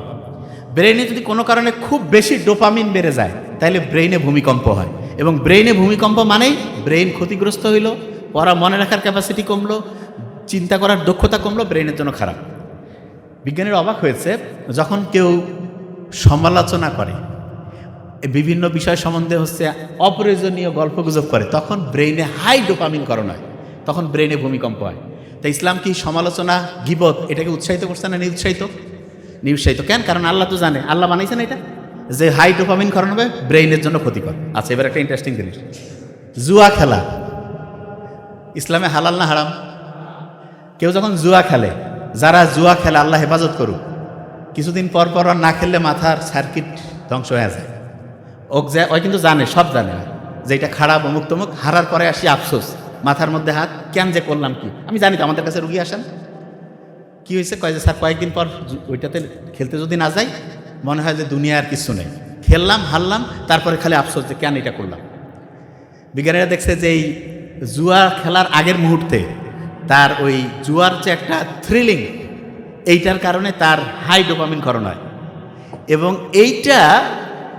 Speaker 1: ব্রেইনে যদি কোনো কারণে খুব বেশি ডোপামিন বেড়ে যায় তাহলে ব্রেইনে ভূমিকম্প হয়, এবং ব্রেইনে ভূমিকম্প মানেই ব্রেইন ক্ষতিগ্রস্ত হইল, পড়া মনে রাখার ক্যাপাসিটি কমলো, চিন্তা করার দক্ষতা কমলো, ব্রেইনের জন্য খারাপ। বিজ্ঞানীরা অবাক হয়েছে, যখন কেউ সমালোচনা করে, বিভিন্ন বিষয় সম্বন্ধে হচ্ছে অপ্রয়োজনীয় গল্পগুজব করে, তখন ব্রেইনে হাই ডোপামিন করণ হয়, তখন ব্রেইনে ভূমিকম্প হয়। তাই ইসলাম কি সমালোচনা, গীবত এটাকে উৎসাহিত করছে না নিরুৎসাহিত? নিরুৎসাহিত। কেন? কারণ আল্লাহ তো জানে, আল্লাহ বানাইছে না এটা, যে হাই ডোপামিন করণ হবে, ব্রেইনের জন্য ক্ষতিকর। আচ্ছা, এবার একটা ইন্টারেস্টিং জিনিস, জুয়া খেলা ইসলামে হালাল না হারাম? কেউ যখন জুয়া খেলে, যারা জুয়া খেলে আল্লাহ হেফাজত করুক, কিছুদিন পর পর আর না খেললে মাথার সার্কিট ধ্বংস হয়ে যায়। ওই কিন্তু জানে, সব জানে যে এটা খারাপ, অমুক তমুক, হারার পরে আসি আফসোস, মাথার মধ্যে হাত, কেন যে করলাম কি। আমি জানি তো, আমাদের কাছে রুগী আসেন, কি হয়েছে, কয় যে স্যার কয়েকদিন পর ওইটাতে খেলতে যদি না যাই মনে হয় যে দুনিয়া আর কিছু নেই, খেললাম হারলাম, তারপরে খালি আফসোস যে কেন এটা করলাম। বিজ্ঞানীরা দেখছে যে এই জুয়া খেলার আগের মুহূর্তে তার ওই জুয়ার যে একটা থ্রিলিং, এইটার কারণে তার হাই ডোপামিন ক্ষরণ হয়, এবং এইটা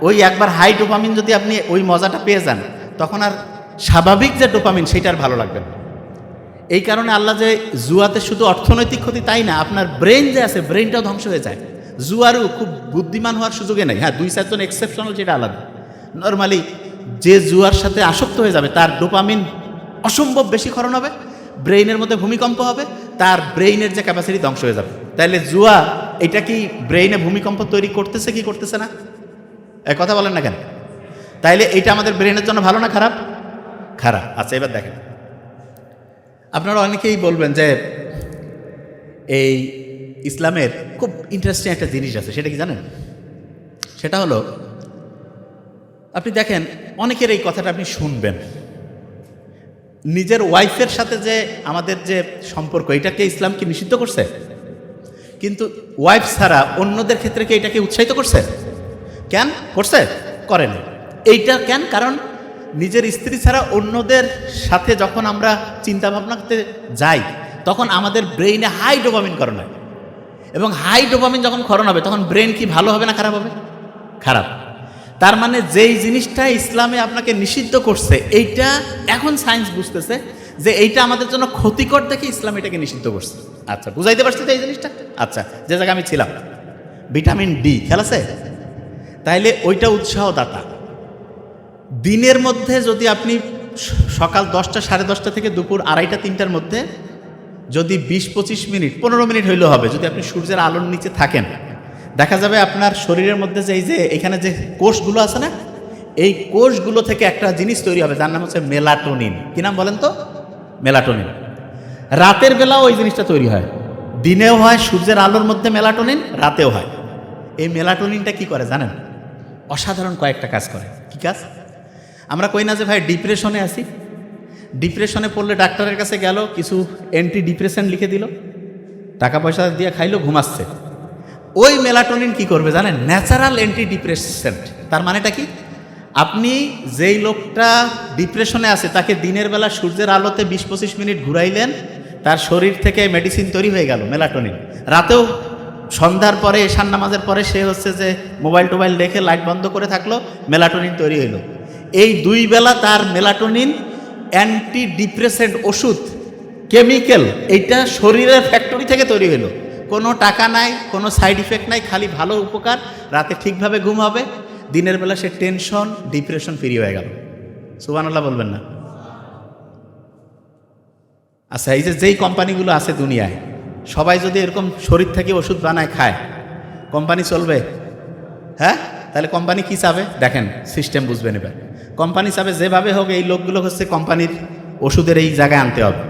Speaker 1: ওই একবার হাই ডোপামিন যদি আপনি ওই মজাটা পেয়ে যান, তখন আর স্বাভাবিক যে ডোপামিন সেটা আর ভালো লাগবে না। এই কারণে আল্লাহ যে জুয়াতে শুধু অর্থনৈতিক ক্ষতি তাই না, আপনার ব্রেন যে আছে ব্রেনটাও ধ্বংস হয়ে যায়। জুয়ারও খুব বুদ্ধিমান হওয়ার সুযোগে নেই। হ্যাঁ, 2-4 জন এক্সেপশনাল, যেটা আলাদা। নর্মালি যে জুয়ার সাথে আসক্ত হয়ে যাবে তার ডোপামিন অসম্ভব বেশি ক্ষরণ হবে, ব্রেইনের মধ্যে ভূমিকম্প হবে, তার ব্রেইনের যে ক্যাপাসিটি ধ্বংস হয়ে যাবে। তাইলে জুয়া এটা কি ব্রেইনে ভূমিকম্প তৈরি করতেছে কি করতেছে না? এক কথা বলেন না কেন? তাইলে এইটা আমাদের ব্রেইনের জন্য ভালো না খারাপ? খারাপ। আচ্ছা, এবার দেখেন, আপনারা অনেকেই বলবেন যে এই ইসলামের খুব ইন্টারেস্টিং একটা জিনিস আছে, সেটা কি জানেন? সেটা হলো, আপনি দেখেন অনেকের এই কথাটা আপনি শুনবেন, নিজের ওয়াইফের সাথে যে আমাদের যে সম্পর্ক, এটাকে ইসলাম কি নিষিদ্ধ করছে? কিন্তু ওয়াইফ ছাড়া অন্যদের ক্ষেত্রে কি এটাকে উৎসাহিত করছে? কেন করছে? করেন। এইটা কেন? কারণ নিজের স্ত্রী ছাড়া অন্যদের সাথে যখন আমরা চিন্তা ভাবনা করতে যাই, তখন আমাদের ব্রেইনে হাই ডোপামিন ক্ষরণ হয়, এবং হাই ডোপামিন যখন ক্ষরণ হবে তখন ব্রেন কি ভালো হবে না খারাপ হবে? খারাপ। তার মানে যেই জিনিসটা ইসলামে আপনাকে নিষিদ্ধ করছে, এইটা এখন সায়েন্স বুঝতেছে যে এইটা আমাদের জন্য ক্ষতিকর দেখে ইসলাম এটাকে নিষিদ্ধ করছে। আচ্ছা, বুঝাইতে পারছি তো এই জিনিসটা? আচ্ছা, যে জায়গায় আমি ছিলাম, ভিটামিন ডি খেয়াল আছে? তাইলে ওইটা উৎসাহদাতা। দিনের মধ্যে যদি আপনি সকাল 10টা, 10:30 থেকে দুপুর 2:30, 3টার মধ্যে যদি 20-25 মিনিট, 15 মিনিট হইলেও হবে, যদি আপনি সূর্যের আলোর নিচে থাকেন, দেখা যাবে আপনার শরীরের মধ্যে যে এই যে এখানে যে কোষগুলো আছে না, এই কোষগুলো থেকে একটা জিনিস তৈরি হবে যার নাম হচ্ছে মেলাটোনিন। কি নাম বলেন তো? মেলাটোনিন। রাতের বেলাও ওই জিনিসটা তৈরি হয়, দিনেও হয় সূর্যের আলোর মধ্যে মেলাটোনিন, রাতেও হয়। এই মেলাটোনিনটা কি করে জানেন? অসাধারণ কয়েকটা কাজ করে। কি কাজ? আমরা কই না যে ভাই ডিপ্রেশনে আছি, ডিপ্রেশনে পড়লে ডাক্তারের কাছে গেল, কিছু অ্যান্টি ডিপ্রেশন লিখে দিল, টাকা পয়সা দিয়ে খাইলো, ঘুমাচ্ছে। ওই মেলাটোনিন কি করবে জানেন? Natural anti depressant. তার মানেটা কি? আপনি যেই লোকটা ডিপ্রেশনে আছে তাকে দিনের বেলা সূর্যের আলোতে 20-25 মিনিট ঘুরাইলেন, তার শরীর থেকে মেডিসিন তৈরি হয়ে গেল, মেলাটোনিন। রাতেও সন্ধ্যার পরে, এশার নামাজের পরে সে হচ্ছে যে মোবাইল টোবাইল দেখে লাইট বন্ধ করে থাকলো, মেলাটোনিন তৈরি হইল। এই 2 বেলা তার মেলাটোনিন অ্যান্টি ডিপ্রেসেন্ট ওষুধ, কেমিক্যাল, এইটা শরীরের ফ্যাক্টরি থেকে তৈরি হলো। কোনো টাকা নাই, কোনো সাইড ইফেক্ট নাই, খালি ভালো উপকার। রাতে ঠিকভাবে ঘুম হবে, দিনের বেলা সে টেনশন, ডিপ্রেশন ফ্রি হয়ে গেল। সুবহানাল্লাহ বলবেন না? আচ্ছা, এই যে যেই কোম্পানিগুলো আছে দুনিয়ায়, সবাই যদি এরকম শরীর থেকে ওষুধ বানায় খায়, কোম্পানি চলবে? হ্যাঁ? তাহলে কোম্পানি কি চাবে দেখেন, সিস্টেম বুঝবেন এবার। কোম্পানি চাবে যেভাবে হোক এই লোকগুলো হচ্ছে কোম্পানির ওষুধের এই জায়গায় আনতে হবে,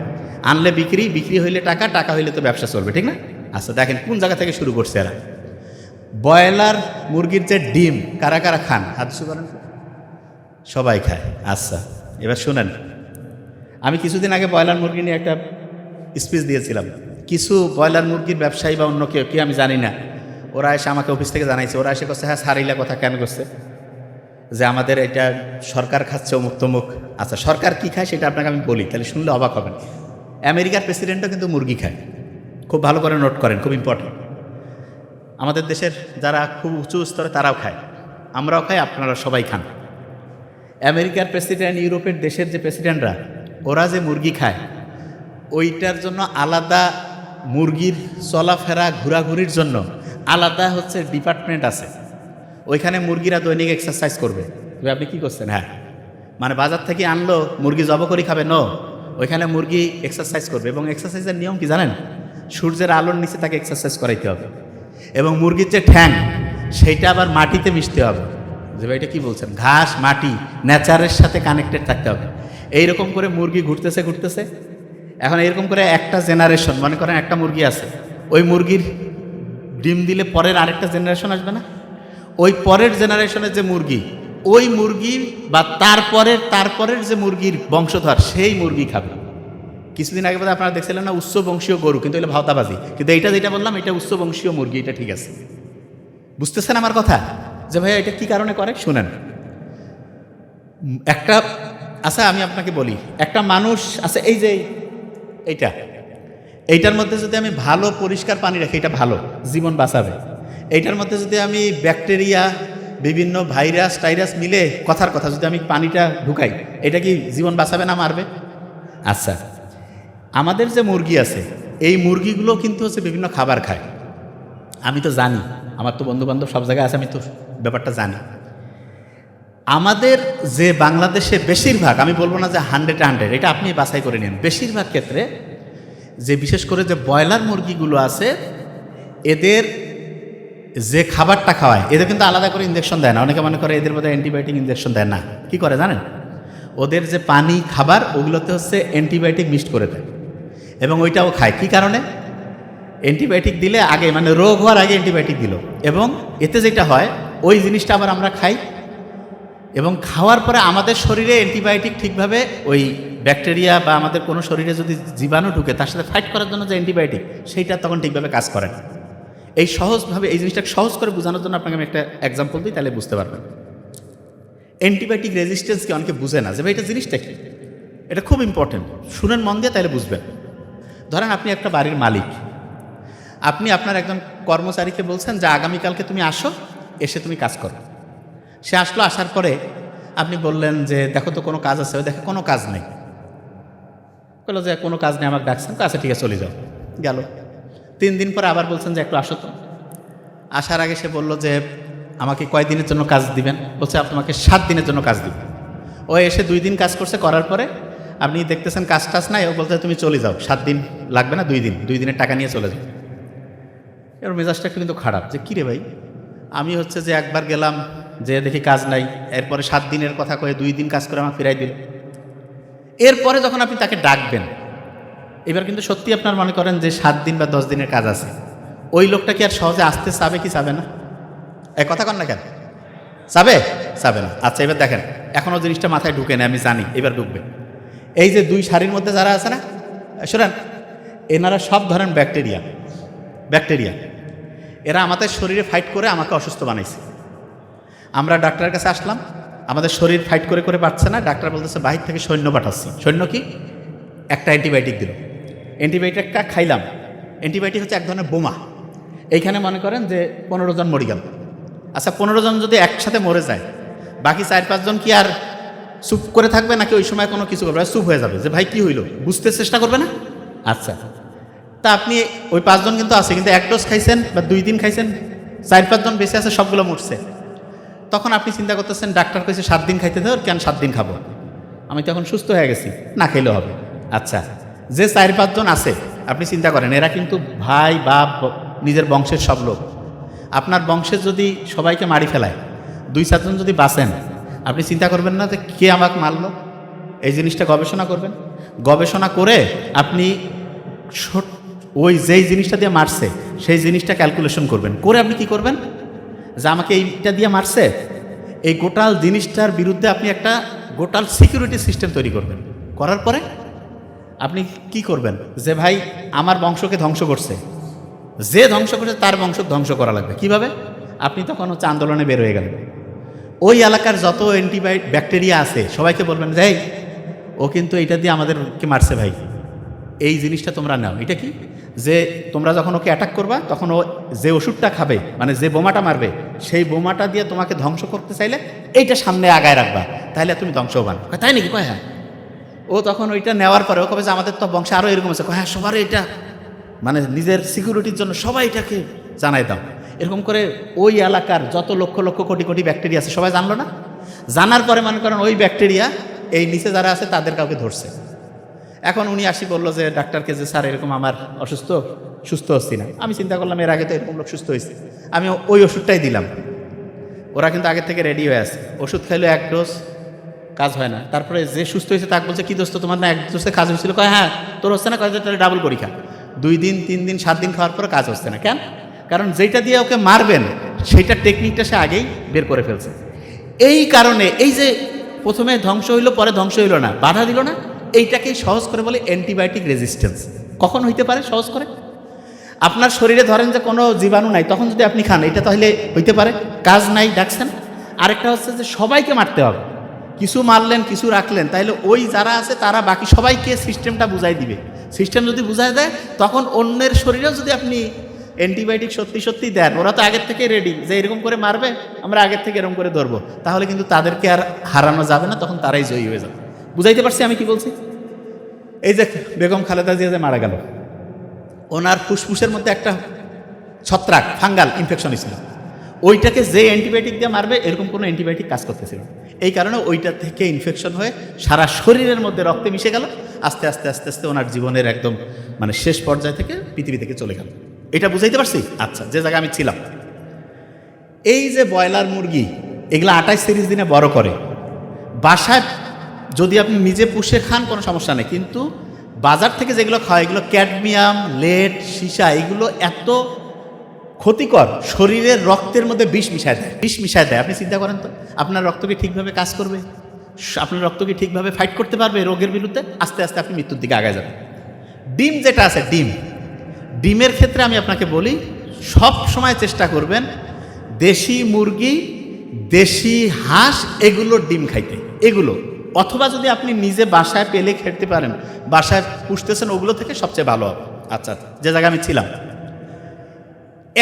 Speaker 1: আনলে বিক্রি, বিক্রি হইলে টাকা, টাকা হইলে তো ব্যবসা চলবে, ঠিক না? আচ্ছা দেখেন কোন জায়গা থেকে শুরু করছে এরা। ব্রয়লার মুরগির যে ডিম কারা কারা খান? হাত উঁচু করেন। সবাই খায়। আচ্ছা, এবার শুনেন, আমি কিছুদিন আগে ব্রয়লার মুরগি নিয়ে একটা স্পিচ দিয়েছিলাম। কিছু ব্রয়লার মুরগির ব্যবসায়ী বা অন্য কেউ কি আমি জানি না, ওরা এসে আমাকে অফিস থেকে জানাইছে, ওরা এসে করছে হ্যাঁ সারিলা কথা কেন করছে, যে আমাদের এটা সরকার খাচ্ছে অমুক তমুক। আচ্ছা, সরকার কি খায় সেটা আপনাকে আমি বলি, তাহলে শুনলে অবাক হবেন। আমেরিকার প্রেসিডেন্টও কিন্তু মুরগি খায়। খুব ভালো করে নোট করেন, খুব ইম্পর্টেন্ট। আমাদের দেশের যারা খুব উঁচু স্তরে তারাও খায়, আমরাও খাই, আপনারা সবাই খান। আমেরিকার প্রেসিডেন্ট, ইউরোপের দেশের যে প্রেসিডেন্টরা, ওরা যে মুরগি খায়, ওইটার জন্য আলাদা, মুরগির চলাফেরা ঘোরাঘুরির জন্য আলাদা হচ্ছে ডিপার্টমেন্ট আছে। ওইখানে মুরগিরা দৈনিক এক্সারসাইজ করবে। তবে আপনি কী করছেন? হ্যাঁ, মানে বাজার থেকে আনলো মুরগি জব করে খাবে? নো, ওইখানে মুরগি এক্সারসাইজ করবে। এবং এক্সারসাইজের নিয়ম কি জানেন? সূর্যের আলোর নিচে তাকে এক্সারসাইজ করাইতে হবে। এবং মুরগির যে ঠ্যাং, সেইটা আবার মাটিতে মিশতে হবে। যে ভাই এটা কী বলছেন? ঘাস, মাটি, নেচারের সাথে কানেক্টেড থাকতে হবে। এইরকম করে মুরগি ঘুরতেছে ঘুরতেছে। এখন এরকম করে একটা জেনারেশন, মনে করেন একটা মুরগি আছে, ওই মুরগির ডিম দিলে পরের আরেকটা জেনারেশন আসবে না? ওই পরের জেনারেশনের যে মুরগি, ওই মুরগি বা তারপরের যে মুরগির বংশধর, সেই মুরগি খাবে। কিছুদিন আগে আপনারা দেখছিলেন না উচ্চ বংশীয় গরু, কিন্তু এটা ভাওতাবাজি। কিন্তু এইটা যেটা বললাম, এটা উচ্চ বংশীয় মুরগি, এটা ঠিক আছে। বুঝতেছেন আমার কথা? যে ভাইয়া এটা কি কারণে করে শুনেন। একটা, আচ্ছা আমি আপনাকে বলি, একটা মানুষ আছে, এই যে এইটার মধ্যে যদি আমি ভালো পরিষ্কার পানি রাখি, এটা ভালো, জীবন বাঁচাবে। এইটার মধ্যে যদি আমি ব্যাকটেরিয়া, বিভিন্ন ভাইরাস টাইরাস মিলে, কথার কথা, যদি আমি পানিটা ঢুকাই, এটা কি জীবন বাঁচাবে না মারবে? আচ্ছা, আমাদের যে মুরগি আছে, এই মুরগিগুলো কিন্তু হচ্ছে বিভিন্ন খাবার খায়। আমি তো জানি, আমার তো বন্ধুবান্ধব সব জায়গায় আছে, আমি তো ব্যাপারটা জানি। আমাদের যে বাংলাদেশে বেশিরভাগ, আমি বলবো না যে 100, এটা আপনি বাছাই করে নিন, বেশিরভাগ ক্ষেত্রে যে বিশেষ করে যে ব্রয়লার মুরগিগুলো আছে, এদের যে খাবারটা খাওয়ায়, এদের কিন্তু আলাদা করে ইঞ্জেকশন দেয় না। অনেকে মনে করে এদের মধ্যে অ্যান্টিবায়োটিক ইঞ্জেকশন দেয় না। কি করে জানেন? ওদের যে পানি, খাবার, ওগুলোতে হচ্ছে অ্যান্টিবায়োটিক মিক্সড করে দেয়, এবং ওইটাও খায়। কি কারণে? অ্যান্টিবায়োটিক দিলে আগে, মানে রোগ হওয়ার আগে অ্যান্টিবায়োটিক দিল, এবং এতে যেটা হয়, ওই জিনিসটা আবার আমরা খাই, এবং খাওয়ার পরে আমাদের শরীরে অ্যান্টিবায়োটিক ঠিকভাবে, ওই ব্যাকটেরিয়া বা আমাদের কোনো শরীরে যদি জীবাণু ঢুকে, তার সাথে ফাইট করার জন্য যে অ্যান্টিবায়োটিক, সেইটা তখন ঠিকভাবে কাজ করে না। এই সহজভাবে, এই জিনিসটাকে সহজ করে বোঝানোর জন্য আপনাকে আমি একটা এক্সাম্পল দিই, তাহলে বুঝতে পারবেন। অ্যান্টিবায়োটিক রেজিস্ট্যান্সকে অনেকে বুঝে না, যে ভাই এটা জিনিসটা কি। এটা খুব ইম্পর্টেন্ট, শুনেন মন দিয়ে, তাহলে বুঝবেন। ধরেন আপনি একটা বাড়ির মালিক, আপনি আপনার একজন কর্মচারীকে বলছেন যে আগামীকালকে তুমি আসো, এসে তুমি কাজ করো। সে আসলো, আসার পরে আপনি বললেন যে দেখো তো কোনো কাজ আছে, দেখো কোনো কাজ নেই। বললো যে কোনো কাজ নেই, আমাকে ডাকছেন, আচ্ছা ঠিক আছে চলে যাও। গেল 3 দিন পরে আবার বলছেন যে একটু আসো তো। আসার আগে সে বললো যে আমাকে কয় দিনের জন্য কাজ দিবেন? বলছে আপনাকে 7 দিনের জন্য কাজ দিব। ও এসে 2 দিন কাজ করছে, করার পরে আপনি দেখতেছেন কাজ টাজ নাই, ও বলছে তুমি চলে যাও, 7 দিন লাগবে না, 2 দিন, 2 দিনের টাকা নিয়ে চলে যাও। এর মেজাজটা একটু কিন্তু খারাপ, যে কী রে ভাই, আমি হচ্ছে যে একবার গেলাম, যে দেখি কাজ নাই, এরপরে 7 দিনের কথা কয়ে 2 দিন কাজ করে আমাকে ফিরাই দিল। এরপরে যখন আপনি তাকে ডাকবেন, এবার কিন্তু সত্যি আপনার মনে করেন যে 7 দিন বা 10 দিনের কাজ আছে, ওই লোকটা কি আর সহজে আসতে চাবে কি চাবে না? এই কথা কন না কেন? চাবে? চাবে না। আচ্ছা এবার দেখেন, এখনও জিনিসটা মাথায় ঢুকে না, আমি জানি এবার ঢুকবে। এই যে 2 সারির মধ্যে যারা আছে না, শোনেন, এনারা সব ধরেন ব্যাকটেরিয়া। এরা আমাদের শরীরে ফাইট করে আমাকে অসুস্থ বানাইছে। আমরা ডাক্তারের কাছে আসলাম, আমাদের শরীর ফাইট করে করে পারছে না, ডাক্তার বলতেছে বাহির থেকে সৈন্য পাঠাচ্ছি। সৈন্য কি? একটা অ্যান্টিবায়োটিক দিল, অ্যান্টিবায়োটিকটা খাইলাম। অ্যান্টিবায়োটিক হচ্ছে এক ধরনের বোমা। এইখানে মনে করেন যে 15 জন মরে গেল। আচ্ছা 15 জন যদি একসাথে মরে যায়, বাকি 4-5 জন কি আর চুপ করে থাকবে নাকি ওই সময় কোনো কিছু করবে? চুপ হয়ে যাবে যে ভাই কি হইল, বুঝতে চেষ্টা করবে না? আচ্ছা, তা আপনি ওই 5 জন কিন্তু আছে, কিন্তু 1 ডোজ খাইছেন বা 2 দিন খাইছেন, 4-5 জন বেঁচে আছে, সবগুলো মরছে। তখন আপনি চিন্তা করতেছেন ডাক্তার কইছে 7 দিন খাইতে দেওয়ার, কেন 7 দিন খাবো? আমি তো এখন সুস্থ হয়ে গেছি, না খাইলেও হবে। আচ্ছা, যে 4-5 জন আছে আপনি চিন্তা করেন, এরা কিন্তু ভাই বাপ নিজের বংশের সব লোক। আপনার বংশের যদি সবাইকে মারি ফেলায়, 2-4 জন যদি বাঁচেন, আপনি চিন্তা করবেন না যে কে আমাকে মারলো? এই জিনিসটা গবেষণা করবেন। গবেষণা করে আপনি ওই যেই জিনিসটা দিয়ে মারছে সেই জিনিসটা ক্যালকুলেশন করবেন, করে আপনি কি করবেন, যে আমাকে এইটা দিয়ে মারছে, এই গোটাল জিনিসটার বিরুদ্ধে আপনি একটা গোটাল সিকিউরিটি সিস্টেম তৈরি করবেন। করার পরে আপনি কি করবেন, যে ভাই আমার বংশকে ধ্বংস করছে, যে ধ্বংস করছে তার বংশ ধ্বংস করা লাগবে। কিভাবে? আপনি তখন হচ্ছে আন্দোলনে বের হয়ে গেলেন। ওই এলাকার যত ব্যাকটেরিয়া আছে সবাইকে বলবেন যে ও কিন্তু এইটা দিয়ে আমাদেরকে মারছে ভাই, এই জিনিসটা তোমরা নাও। এটা কি, যে তোমরা যখন ওকে অ্যাটাক করবা তখন ও যে ওষুধটা খাবে, মানে যে বোমাটা মারবে, সেই বোমাটা দিয়ে তোমাকে ধ্বংস করতে চাইলে এইটা সামনে আগায় রাখবা, তাহলে তুমি ধ্বংস হবান। তাই নাকি? কয় হ্যাঁ। ও তখন ওইটা নেওয়ার পরে ও কবে যে আমাদের তো বংশে আরও এরকম আছে, হ্যাঁ সবার এটা, মানে নিজের সিকিউরিটির জন্য সবাই এটাকে জানাই দাও। এরকম করে ওই এলাকার যত লক্ষ লক্ষ কোটি কোটি ব্যাকটেরিয়া আছে সবাই জানলো না। জানার পরে মনে করেন ওই ব্যাকটেরিয়া এই নিচে যারা আছে তাদের কাউকে ধরছে। এখন উনি আসি বললো যে ডাক্তারকে যে স্যার এরকম আমার অসুস্থ, সুস্থ হচ্ছি না। আমি চিন্তা করলাম এর আগে তো এরকম লোক সুস্থ হয়েছে, আমি ওই ওষুধটাই দিলাম। ওরা কিন্তু আগের থেকে রেডি হয়ে আছে, ওষুধ খাইলো 1 ডোজ, কাজ হয় না। তারপরে যে সুস্থ হয়েছে তাকে বলছে কি দোস্ত তোমার না 1 ডোজে কাজ হয়েছিল? কয় হ্যাঁ। তোর হচ্ছে না? কয় তাহলে ডাবল পরীক্ষা। 2 দিন 3 দিন 7 দিন খাওয়ার পরে কাজ হচ্ছে না। কেন? কারণ যেটা দিয়ে ওকে মারবেন সেইটার টেকনিকটা সে আগেই বের করে ফেলছে। এই কারণে এই যে প্রথমে ধ্বংস হইলো পরে ধ্বংস হইলো না, বাধা দিল না, এইটাকেই সহজ করে বলে অ্যান্টিবায়োটিক রেজিস্ট্যান্স। কখন হইতে পারে সহজ করে? আপনার শরীরে ধরেন যে কোনো জীবাণু নাই, তখন যদি আপনি খান, এটা তাহলে হইতে পারে। কাজ নাই, ডাকছেন। আরেকটা হচ্ছে যে সবাইকে মারতে হবে, কিছু মারলেন কিছু রাখলেন, তাহলে ওই যারা আছে তারা বাকি সবাইকে সিস্টেমটা বুঝাই দিবে। সিস্টেম যদি বুঝাই দেয় তখন অন্যের শরীরেও যদি আপনি অ্যান্টিবায়োটিক সত্যি সত্যি দেন, ওরা তো আগের থেকে রেডি যে এরকম করে মারবে, আমরা আগের থেকে এরকম করে ধরবো, তাহলে কিন্তু তাদেরকে আর হারানো যাবে না, তখন তারাই জয়ী হয়ে যাবে। বুঝাইতে পারছি আমি কি বলছি? এই যে বেগম খালেদা জিয়া যে মারা গেল, ওনার ফুসফুসের মধ্যে একটা ছত্রাক ফাঙ্গাল ইনফেকশন ছিল, ওইটাকে যে অ্যান্টিবায়োটিক দিয়ে মারবে এরকম কোনো অ্যান্টিবায়োটিক কাজ করতেছিল। এই কারণে ওইটা থেকে ইনফেকশন হয়ে সারা শরীরের মধ্যে রক্তে মিশে গেল। আস্তে আস্তে আস্তে আস্তে ওনার জীবনের একদম মানে শেষ পর্যায় থেকে পৃথিবী থেকে চলে গেল। এটা বুঝাইতে পারছি? আচ্ছা, যে জায়গায় আমি ছিলাম, এই যে ব্রয়লার মুরগি এগুলো 28-30 দিনে বড় করে, বাসায় যদি আপনি নিজে পুষে খান কোনো সমস্যা নেই, কিন্তু বাজার থেকে যেগুলো খাওয়া এগুলো ক্যাডমিয়াম, লেড, সীসা, এগুলো এত ক্ষতিকর, শরীরের রক্তের মধ্যে বিষ মিশায় দেয়। আপনি চিন্তা করেন তো, আপনার রক্ত কি ঠিকভাবে কাজ করবে? আপনার রক্ত কি ঠিকভাবে ফাইট করতে পারবে রোগের বিরুদ্ধে? আস্তে আস্তে আপনি মৃত্যুর দিকে আগায় যাবেন। ডিম যেটা আছে, ডিমের ক্ষেত্রে আমি আপনাকে বলি, সব সময় চেষ্টা করবেন দেশি মুরগি, দেশি হাঁস, এগুলোর ডিম খাইতে, এগুলো। অথবা যদি আপনি নিজে বাসায় পেলে খেতে পারেন, বাসায় পুষতেছেন, ওগুলো থেকে সবচেয়ে ভালো হবে। আচ্ছা, যে জায়গায় আমি ছিলাম,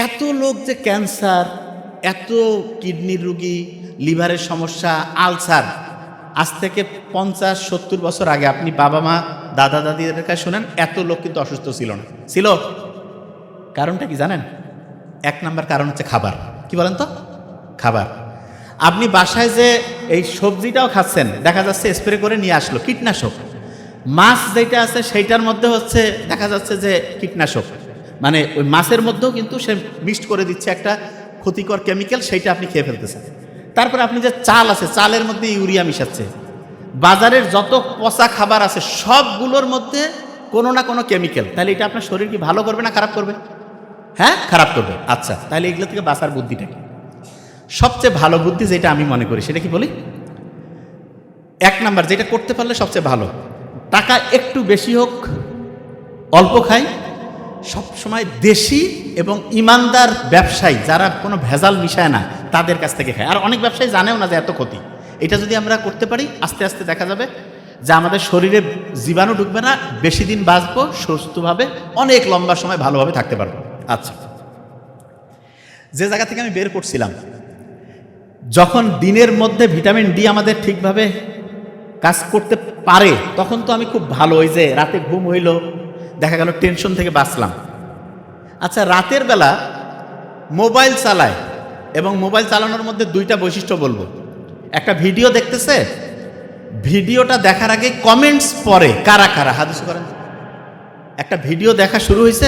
Speaker 1: এত লোক যে ক্যান্সার, এত কিডনির রুগী, লিভারের সমস্যা, আলসার, আজ থেকে 50-70 বছর আগে আপনি বাবা মা দাদা দাদিদের কাছে শুনেন, এত লোক কিন্তু অসুস্থ ছিল না। ছিল? কারণটা কি জানেন? এক নাম্বার কারণ হচ্ছে খাবার। কি বলেন তো? খাবার। আপনি বাসায় যে এই সবজিটাও খাচ্ছেন, দেখা যাচ্ছে স্প্রে করে নিয়ে আসলো কীটনাশক। মাছ যেটা আছে সেইটার মধ্যে হচ্ছে দেখা যাচ্ছে যে কীটনাশক, মানে ওই মাছের মধ্যেও কিন্তু সে মিক্সড করে দিচ্ছে একটা ক্ষতিকর কেমিক্যাল, সেইটা আপনি খেয়ে ফেলতেছেন। তারপরে আপনি যে চাল আছে, চালের মধ্যে ইউরিয়া মিশাচ্ছে। বাজারের যত পচা খাবার আছে সবগুলোর মধ্যে কোনো না কোনো কেমিক্যাল। তাহলে এটা আপনার শরীর কি ভালো করবে না খারাপ করবে? হ্যাঁ, খারাপ করবে। আচ্ছা, তাহলে এগুলো থেকে বাঁচার বুদ্ধিটা কি? সবচেয়ে ভালো বুদ্ধি যেটা আমি মনে করি সেটা কি বলি? এক নাম্বার যেটা করতে পারলে সবচেয়ে ভালো, টাকা একটু বেশি হোক, অল্প খাই, সবসময় দেশি এবং ইমানদার ব্যবসায়ী যারা কোনো ভেজাল মিশায় না তাদের কাছ থেকে খায়। আর অনেক ব্যবসায়ী জানেও না যে এত ক্ষতি। এটা যদি আমরা করতে পারি, আস্তে আস্তে দেখা যাবে যে আমাদের শরীরে জীবাণু ঢুকবে না, বেশি দিন বাঁচবো সুস্থভাবে, অনেক লম্বা সময় ভালোভাবে থাকতে পারবো। আচ্ছা, যে জায়গা থেকে আমি বের করছিলাম, যখন দিনের মধ্যে ভিটামিন ডি আমাদের ঠিকভাবে কাজ করতে পারে তখন তো আমি খুব ভালো, ওই যে রাতে ঘুম হইল, দেখা গেল টেনশন থেকে বাঁচলাম। আচ্ছা, রাতের বেলা মোবাইল চালায় এবং মোবাইল চালানোর মধ্যে দুইটা বৈশিষ্ট্য বলবো। একটা ভিডিও দেখতেছে, ভিডিওটা দেখার আগে কমেন্টস পড়ে। কারা কারা হাদিস করেন? একটা ভিডিও দেখা শুরু হয়েছে,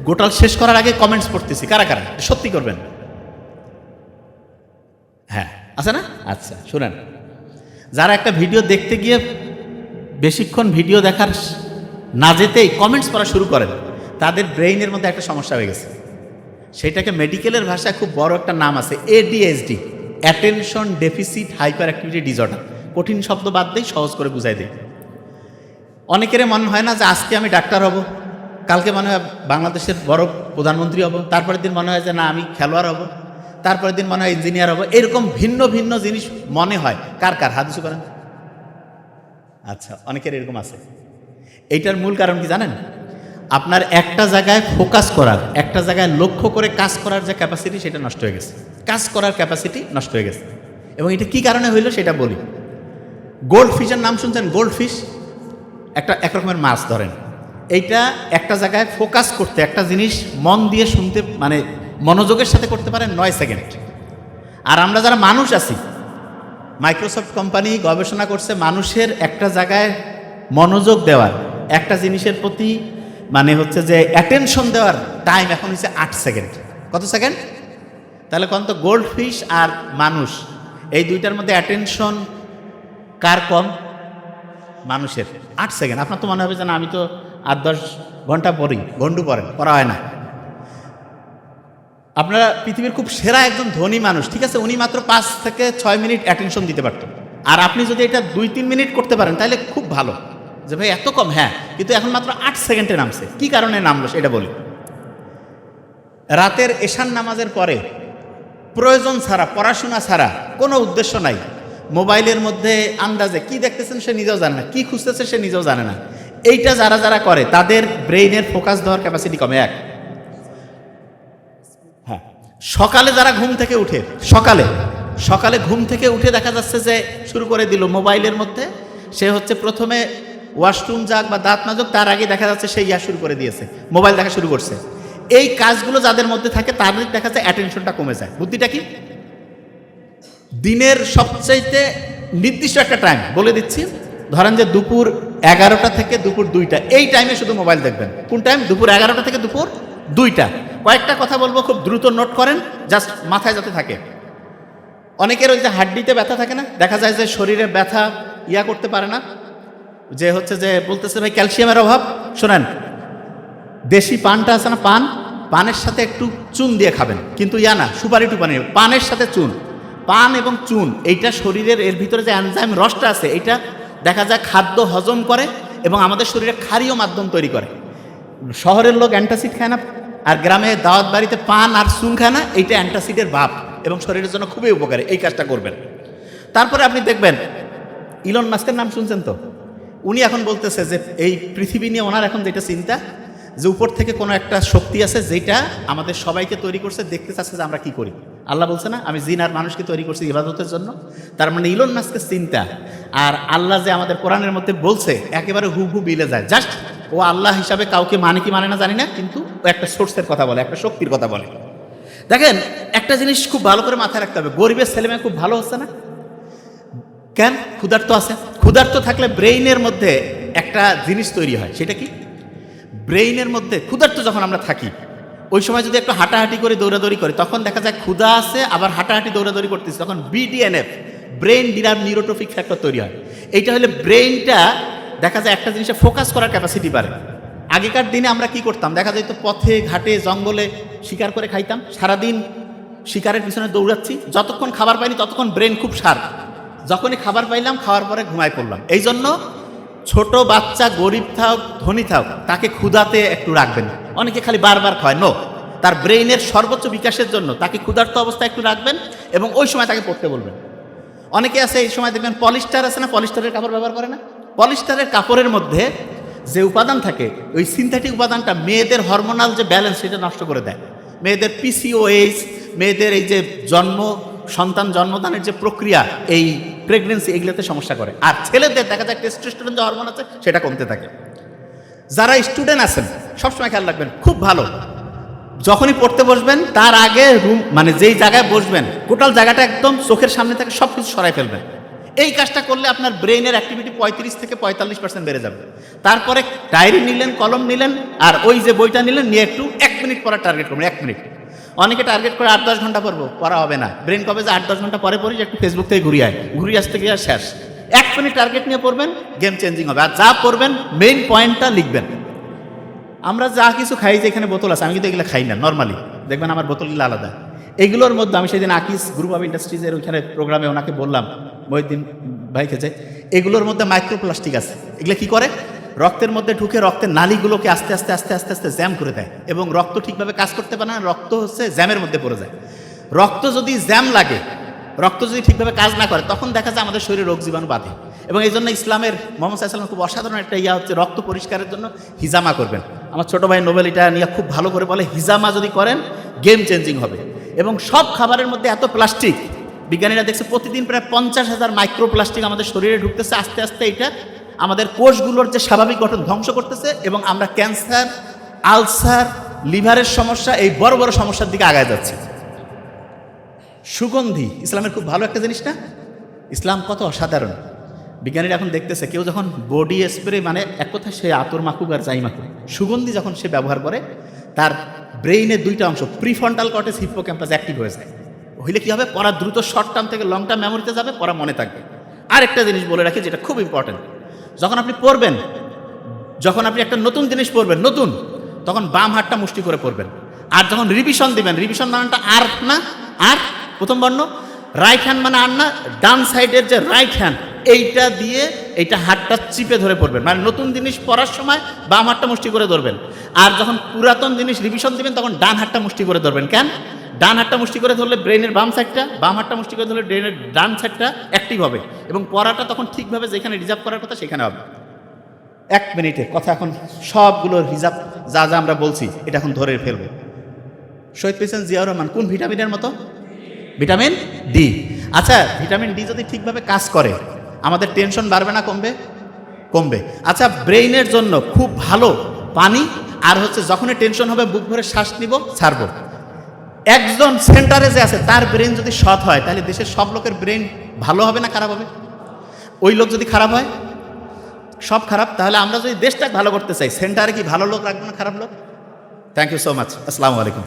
Speaker 1: গোটাল শেষ করার আগে কমেন্টস পড়তেছি। কারা কারা সত্যি করবেন? হ্যাঁ, আছে না? আচ্ছা, শুনেন, যারা একটা ভিডিও দেখতে গিয়ে বেশিক্ষণ ভিডিও দেখার না যেতেই কমেন্টস পড়া শুরু করেন, তাদের ব্রেইনের মধ্যে একটা সমস্যা হয়ে গেছে। সেটাকে মেডিকেলের ভাষায় খুব বড় একটা নাম আছে, ADHD, attention deficit hyper activity disorder. কঠিন শব্দ বাদ দেই, সহজ করে বুঝাই দেই। অনেকের মনে হয় না যে আজকে আমি ডাক্তার হব, কালকে মনে হয় বাংলাদেশের বড় প্রধানমন্ত্রী হব, তারপরের দিন মনে হয় যে না আমি খেলোয়াড় হব, তারপরের দিন মনে হয় ইঞ্জিনিয়ার হব। এরকম ভিন্ন ভিন্ন জিনিস মনে হয়। কার কার হাত উঁচু করেন? আচ্ছা, অনেকের এরকম আছে। এইটার মূল কারণ কি জানেন? আপনার একটা জায়গায় ফোকাস করার, একটা জায়গায় লক্ষ্য করে কাজ করার যে ক্যাপাসিটি সেটা নষ্ট হয়ে গেছে। কাজ করার ক্যাপাসিটি নষ্ট হয়ে গেছে। এবং এটা কি কারণে হইল সেটা বলি। গোল্ড ফিশের নাম শুনছেন? গোল্ড ফিশ একটা একরকমের মাছ ধরেন। এইটা একটা জায়গায় ফোকাস করতে, একটা জিনিস মন দিয়ে শুনতে, মানে মনোযোগের সাথে করতে পারেন 9 সেকেন্ড। আর আমরা যারা মানুষ আছি, মাইক্রোসফট কোম্পানি গবেষণা করছে মানুষের একটা জায়গায় মনোযোগ দেওয়ার, একটা জিনিসের প্রতি মানে হচ্ছে যে অ্যাটেনশন দেওয়ার টাইম এখন হচ্ছে 8 সেকেন্ড। কত সেকেন্ড? তাহলে কোন তো গোল্ড ফিশ আর মানুষ, এই দুইটার মধ্যে অ্যাটেনশন কার কম? মানুষের। 8 সেকেন্ড। আপনার তো মনে হবে যে না আমি তো 8-10 ঘন্টা পড়ি, ঘন্টু পড়েন, পড়া হয় না। আপনারা পৃথিবীর খুব সেরা একজন ধনী মানুষ, ঠিক আছে, উনি মাত্র 5 থেকে 6 মিনিট অ্যাটেনশন দিতে পারত। আর আপনি যদি এটা 2-3 মিনিট করতে পারেন তাহলে খুব ভালো। যে ভাই এত কম, হ্যাঁ, কিন্তু এখন মাত্র 8 সেকেন্ডে নামছে। কি কারণে নামলো সেটা বলি। রাতের এশার নামাজের পরে প্রয়োজন ছাড়া, পড়াশোনা ছাড়া, কোনো উদ্দেশ্য নাই, মোবাইলের মধ্যে আন্দাজে কি দেখতেছেন সে নিজেও জানে না, কি খুঁজতেছে সে নিজেও জানে না। এইটা যারা যারা করে তাদের ব্রেইনের ফোকাস দেওয়ার ক্যাপাসিটি কমে। এক, হ্যাঁ, সকালে যারা ঘুম থেকে উঠে, সকালে ঘুম থেকে উঠে দেখা যাচ্ছে যে শুরু করে দিল মোবাইলের মধ্যে, সে হচ্ছে প্রথমে ওয়াশরুম যাক বা দাঁত মাজুক, তার আগে দেখা যাচ্ছে সে শুরু করে দিয়েছে, মোবাইল দেখা শুরু করছে। এই কাজগুলো যাদের মধ্যে থাকে তাদের দেখা যায় অ্যাটেনশনটা কমে যায়। বুদ্ধিটা কি? দিনের সবচাইতে নির্দিষ্ট একটা টাইম বলে দিচ্ছি, ধরেন যে দুপুর 11টা থেকে দুপুর 2টা, এই টাইমে শুধু মোবাইল দেখবেন। কোন টাইম? দুপুর 11টা থেকে দুপুর 2টা। কয়েকটা কথা বলবো, খুব দ্রুত নোট করেন, জাস্ট মাথায় যাতে থাকে। অনেকের ওই যে হাড্ডিতে ব্যথা থাকে না, দেখা যায় যে শরীরে ব্যথা করতে পারে না, যে হচ্ছে যে বলতেছে ভাই ক্যালসিয়ামের অভাব। শোনেন, দেশি পানটা আছে না, পানের সাথে একটু চুন দিয়ে খাবেন, কিন্তু না সুপারি টুপানি, পানের সাথে চুন। পান এবং চুন এইটা শরীরের, এর ভিতরে যে এনজাইম রসটা আছে এইটা দেখা যায় খাদ্য হজম করে এবং আমাদের শরীরে ক্ষারীয় মাধ্যম তৈরি করে। শহরের লোক অ্যান্টাসিড খায় না, আর গ্রামে দাওয়াত বাড়িতে পান আর চুন খায় না, এইটা অ্যান্টাসিডের ভাব এবং শরীরের জন্য খুবই উপকারী। এই কাজটা করবেন। তারপরে আপনি দেখবেন ইলন মাস্কের নাম শুনছেন তো, উনি এখন বলতেছে যে এই পৃথিবী নিয়ে ওনার এখন যেটা চিন্তা, যে উপর থেকে কোনো একটা শক্তি আছে যেটা আমাদের সবাইকে তৈরি করছে, দেখতে চাচ্ছে যে আমরা কি করি। আল্লাহ বলছে না, আমি জিন আর মানুষকে তৈরি করছি ইবাদতের জন্য। তার মানে ইলন মাস্কের চিন্তা আর আল্লাহ যে আমাদের কোরআনের মধ্যে বলছে একেবারে হু মিলে যায়। জাস্ট ও আল্লাহ হিসাবে কাউকে মানে কি মানে না জানি না, কিন্তু ও একটা সোর্সের কথা বলে, একটা শক্তির কথা বলে। দেখেন, একটা জিনিস খুব ভালো করে মাথায় রাখতে হবে, গরিবের ছেলেমেয়ে খুব ভালো হচ্ছে না কেন? ক্ষুধার্ত আছে। ক্ষুধার্ত থাকলে ব্রেইনের মধ্যে একটা জিনিস তৈরি হয়, সেটা কি? ব্রেইনের মধ্যে ক্ষুধার্ত যখন আমরা থাকি, ওই সময় যদি একটু হাঁটাহাঁটি করে দৌড়াদৌড়ি করি, তখন দেখা যায় ক্ষুধা আছে, আবার হাঁটাহাঁটি দৌড়াদৌড়ি করতেছি, তখন BDNF ব্রেইন নিউরোট্রফিক ফ্যাক্টর তৈরি হয়। এইটা হলে ব্রেইনটা দেখা যায় একটা জিনিসে ফোকাস করার ক্যাপাসিটি বাড়ে। আগেকার দিনে আমরা কি করতাম, দেখা যায় তো পথে ঘাটে জঙ্গলে শিকার করে খাইতাম, সারাদিন শিকারের পিছনে দৌড়াচ্ছি, যতক্ষণ খাবার পাইনি ততক্ষণ ব্রেন খুব শার্প, যখনই খাবার পাইলাম খাওয়ার পরে ঘুমায় পড়লাম। এই জন্য ছোট বাচ্চা গরিব থাক ধনী থাক, তাকে ক্ষুধাতে একটু রাখবেন। অনেকে খালি বারবার খায়, নো, তার ব্রেইনের সর্বোচ্চ বিকাশের জন্য তাকে ক্ষুধার্ত অবস্থায় একটু রাখবেন এবং ওই সময় তাকে পড়তে বলবেন। অনেকে আছে এই সময় দেখবেন পলিস্টার আছে না, পলিস্টারের কাপড় ব্যবহার করে না, পলিস্টারের কাপড়ের মধ্যে যে উপাদান থাকে ওই সিনথেটিক উপাদানটা মেয়েদের হরমোনাল যে ব্যালেন্স সেটা নষ্ট করে দেয়। মেয়েদের PCOS, মেয়েদের এই যে সন্তান জন্মদানের যে প্রক্রিয়া, এই প্রেগনেন্সি, এগুলোতে সমস্যা করে। আর ছেলেদের দেখা যায় টেস্টোস্টেরন যে হরমোন আছে সেটা কমতে থাকে। যারা স্টুডেন্ট আছেন সবসময় খেয়াল রাখবেন, খুব ভালো, যখনই পড়তে বসবেন তার আগে রুম মানে যেই জায়গায় বসবেন টোটাল জায়গাটা একদম চোখের সামনে থেকে সব কিছু সরাই ফেলবেন। এই কাজটা করলে আপনার ব্রেইনের অ্যাক্টিভিটি 35 থেকে 45% বেড়ে যাবে। তারপরে ডায়েরি নিলেন, কলম নিলেন, আর ওই যে বইটা নিলেন, নিয়ে একটু 1 মিনিট পড়ার টার্গেট করবেন। 1 মিনিট। অনেকে টার্গেট করে 8-10 ঘন্টা পড়বো, পড়া হবে না। ব্রেন কবে যে 8-10 ঘন্টা পরে পড়ি, একটু ফেসবুক থেকে ঘুরিয়ে আসতে গিয়ে শেষ। 1 মিনিট টার্গেট নিয়ে পড়বেন, গেম চেঞ্জিং হবে। আর যা পড়বেন মেইন পয়েন্টটা লিখবেন। আমরা যা কিছু খাই, যে এখানে বোতল আছে, আমি কিন্তু এগুলো খাই না নর্মালি, দেখবেন আমার বোতলগুলো আলাদা। এগুলোর মধ্যে আমি সেদিন আকিস গ্রুপ অফ ইন্ডাস্ট্রিজের ওইখানে প্রোগ্রামে ওনাকে বললাম, মহিউদ্দিন ভাই খেয়েছে, এগুলোর মধ্যে মাইক্রোপ্লাস্টিক আছে। এগুলো কি করে? রক্তের মধ্যে ঢুকে রক্তের নালীগুলোকে আস্তে আস্তে আস্তে আস্তে আস্তে জ্যাম করে দেয় এবং রক্ত ঠিকভাবে কাজ করতে পারে না, রক্ত হচ্ছে জ্যামের মধ্যে পড়ে যায়। রক্ত যদি জ্যাম লাগে, রক্ত যদি ঠিকভাবে কাজ না করে, তখন দেখা যায় আমাদের শরীরে রোগ জীবাণু বাঁধে। এবং এই জন্য ইসলামের মোহাম্মদ সাল্লাল্লাহু আলাইহি ওয়াসাল্লাম খুব অসাধারণ একটা হচ্ছে রক্ত পরিষ্কারের জন্য হিজামা করবেন। আমার ছোটো ভাই নোবেল এটা নিয়ে খুব ভালো করে বলে, হিজামা যদি করেন গেম চেঞ্জিং হবে। এবং সব খাবারের মধ্যে এত প্লাস্টিক, বিজ্ঞানীরা দেখছে প্রতিদিন প্রায় 50,000 মাইক্রোপ্লাস্টিক আমাদের শরীরে ঢুকতেছে। আস্তে আস্তে এটা আমাদের কোষগুলোর যে স্বাভাবিক গঠন ধ্বংস করতেছে এবং আমরা ক্যান্সার, আলসার, লিভারের সমস্যা, এই বড় বড় সমস্যার দিকে আগায় যাচ্ছে। সুগন্ধি ইসলামের খুব ভালো একটা জিনিস না? ইসলাম কত অসাধারণ। বিজ্ঞানীরা এখন দেখতেছে, কেউ যখন বডি স্প্রে, মানে এক কথায় সে আতর মাখুক আর যাই মাখুক, সুগন্ধি যখন সে ব্যবহার করে, তার ব্রেইনের 2টা অংশ, প্রিফ্রন্টাল কর্টেক্স, হিপ্পোক্যাম্পাস অ্যাক্টিভ হয়ে যায়। হইলে কি হবে? পড়া দ্রুত শর্ট টার্ম থেকে লং টার্ম মেমোরিতে যাবে, পড়া মনে থাকবে। আর একটা জিনিস বলে রাখি যেটা খুব ইম্পর্টেন্ট, যখন আপনি পড়বেন, যখন আপনি একটা নতুন জিনিস পড়বেন, তখন বাম হাতটা মুষ্টি করে পড়বেন। আর যখন রিভিশন দিবেন, রিভিশন মানেটা আর না, আর প্রথম বর্ণ, রাইট হ্যান্ড মানে আর না, ডান সাইডের যে রাইট হ্যান্ড এইটা দিয়ে এইটা হাতটা চিপে ধরে পড়বেন। মানে নতুন জিনিস পড়ার সময় বাম হাতটা মুষ্টি করে ধরবেন, আর যখন পুরাতন জিনিস রিভিশন দিবেন তখন ডান হাতটা মুষ্টি করে ধরবেন। কেন? ডান হাতটা মুষ্টি করে ধরলে ব্রেনের বাম সাইডটা, বাম হাতটা মুষ্টি করে ধরলে ব্রেনের ডান সাইডটা অ্যাক্টিভ হবে এবং পড়াটা তখন ঠিকভাবে যেখানে রিজার্ভ করার কথা সেখানে হবে। 1 মিনিটের কথা এখন সবগুলোর রিজার্ভ যা যা আমরা বলছি এটা এখন ধরে ফেলবো। শহীদ প্রেসিডেন্ট জিয়াউর রহমান কোন ভিটামিনের মতো? Vitamin D. আচ্ছা, ভিটামিন ডি যদি ঠিকভাবে কাজ করে আমাদের টেনশন বাড়বে না কমবে? কমবে। আচ্ছা, ব্রেইনের জন্য খুব ভালো পানি, আর হচ্ছে যখনই টেনশন হবে বুক ভরে শ্বাস নিব, ছাড়বো। একজন সেন্টারে যে আছে তার ব্রেন যদি সৎ হয়, তাহলে দেশের সব লোকের ব্রেন ভালো হবে না খারাপ হবে? ওই লোক যদি খারাপ হয়, সব খারাপ। তাহলে আমরা যদি দেশটাকে ভালো করতে চাই, সেন্টারে কি ভালো লোক রাখবো না খারাপ লোক? Thank you so much. আসসালামু আলাইকুম।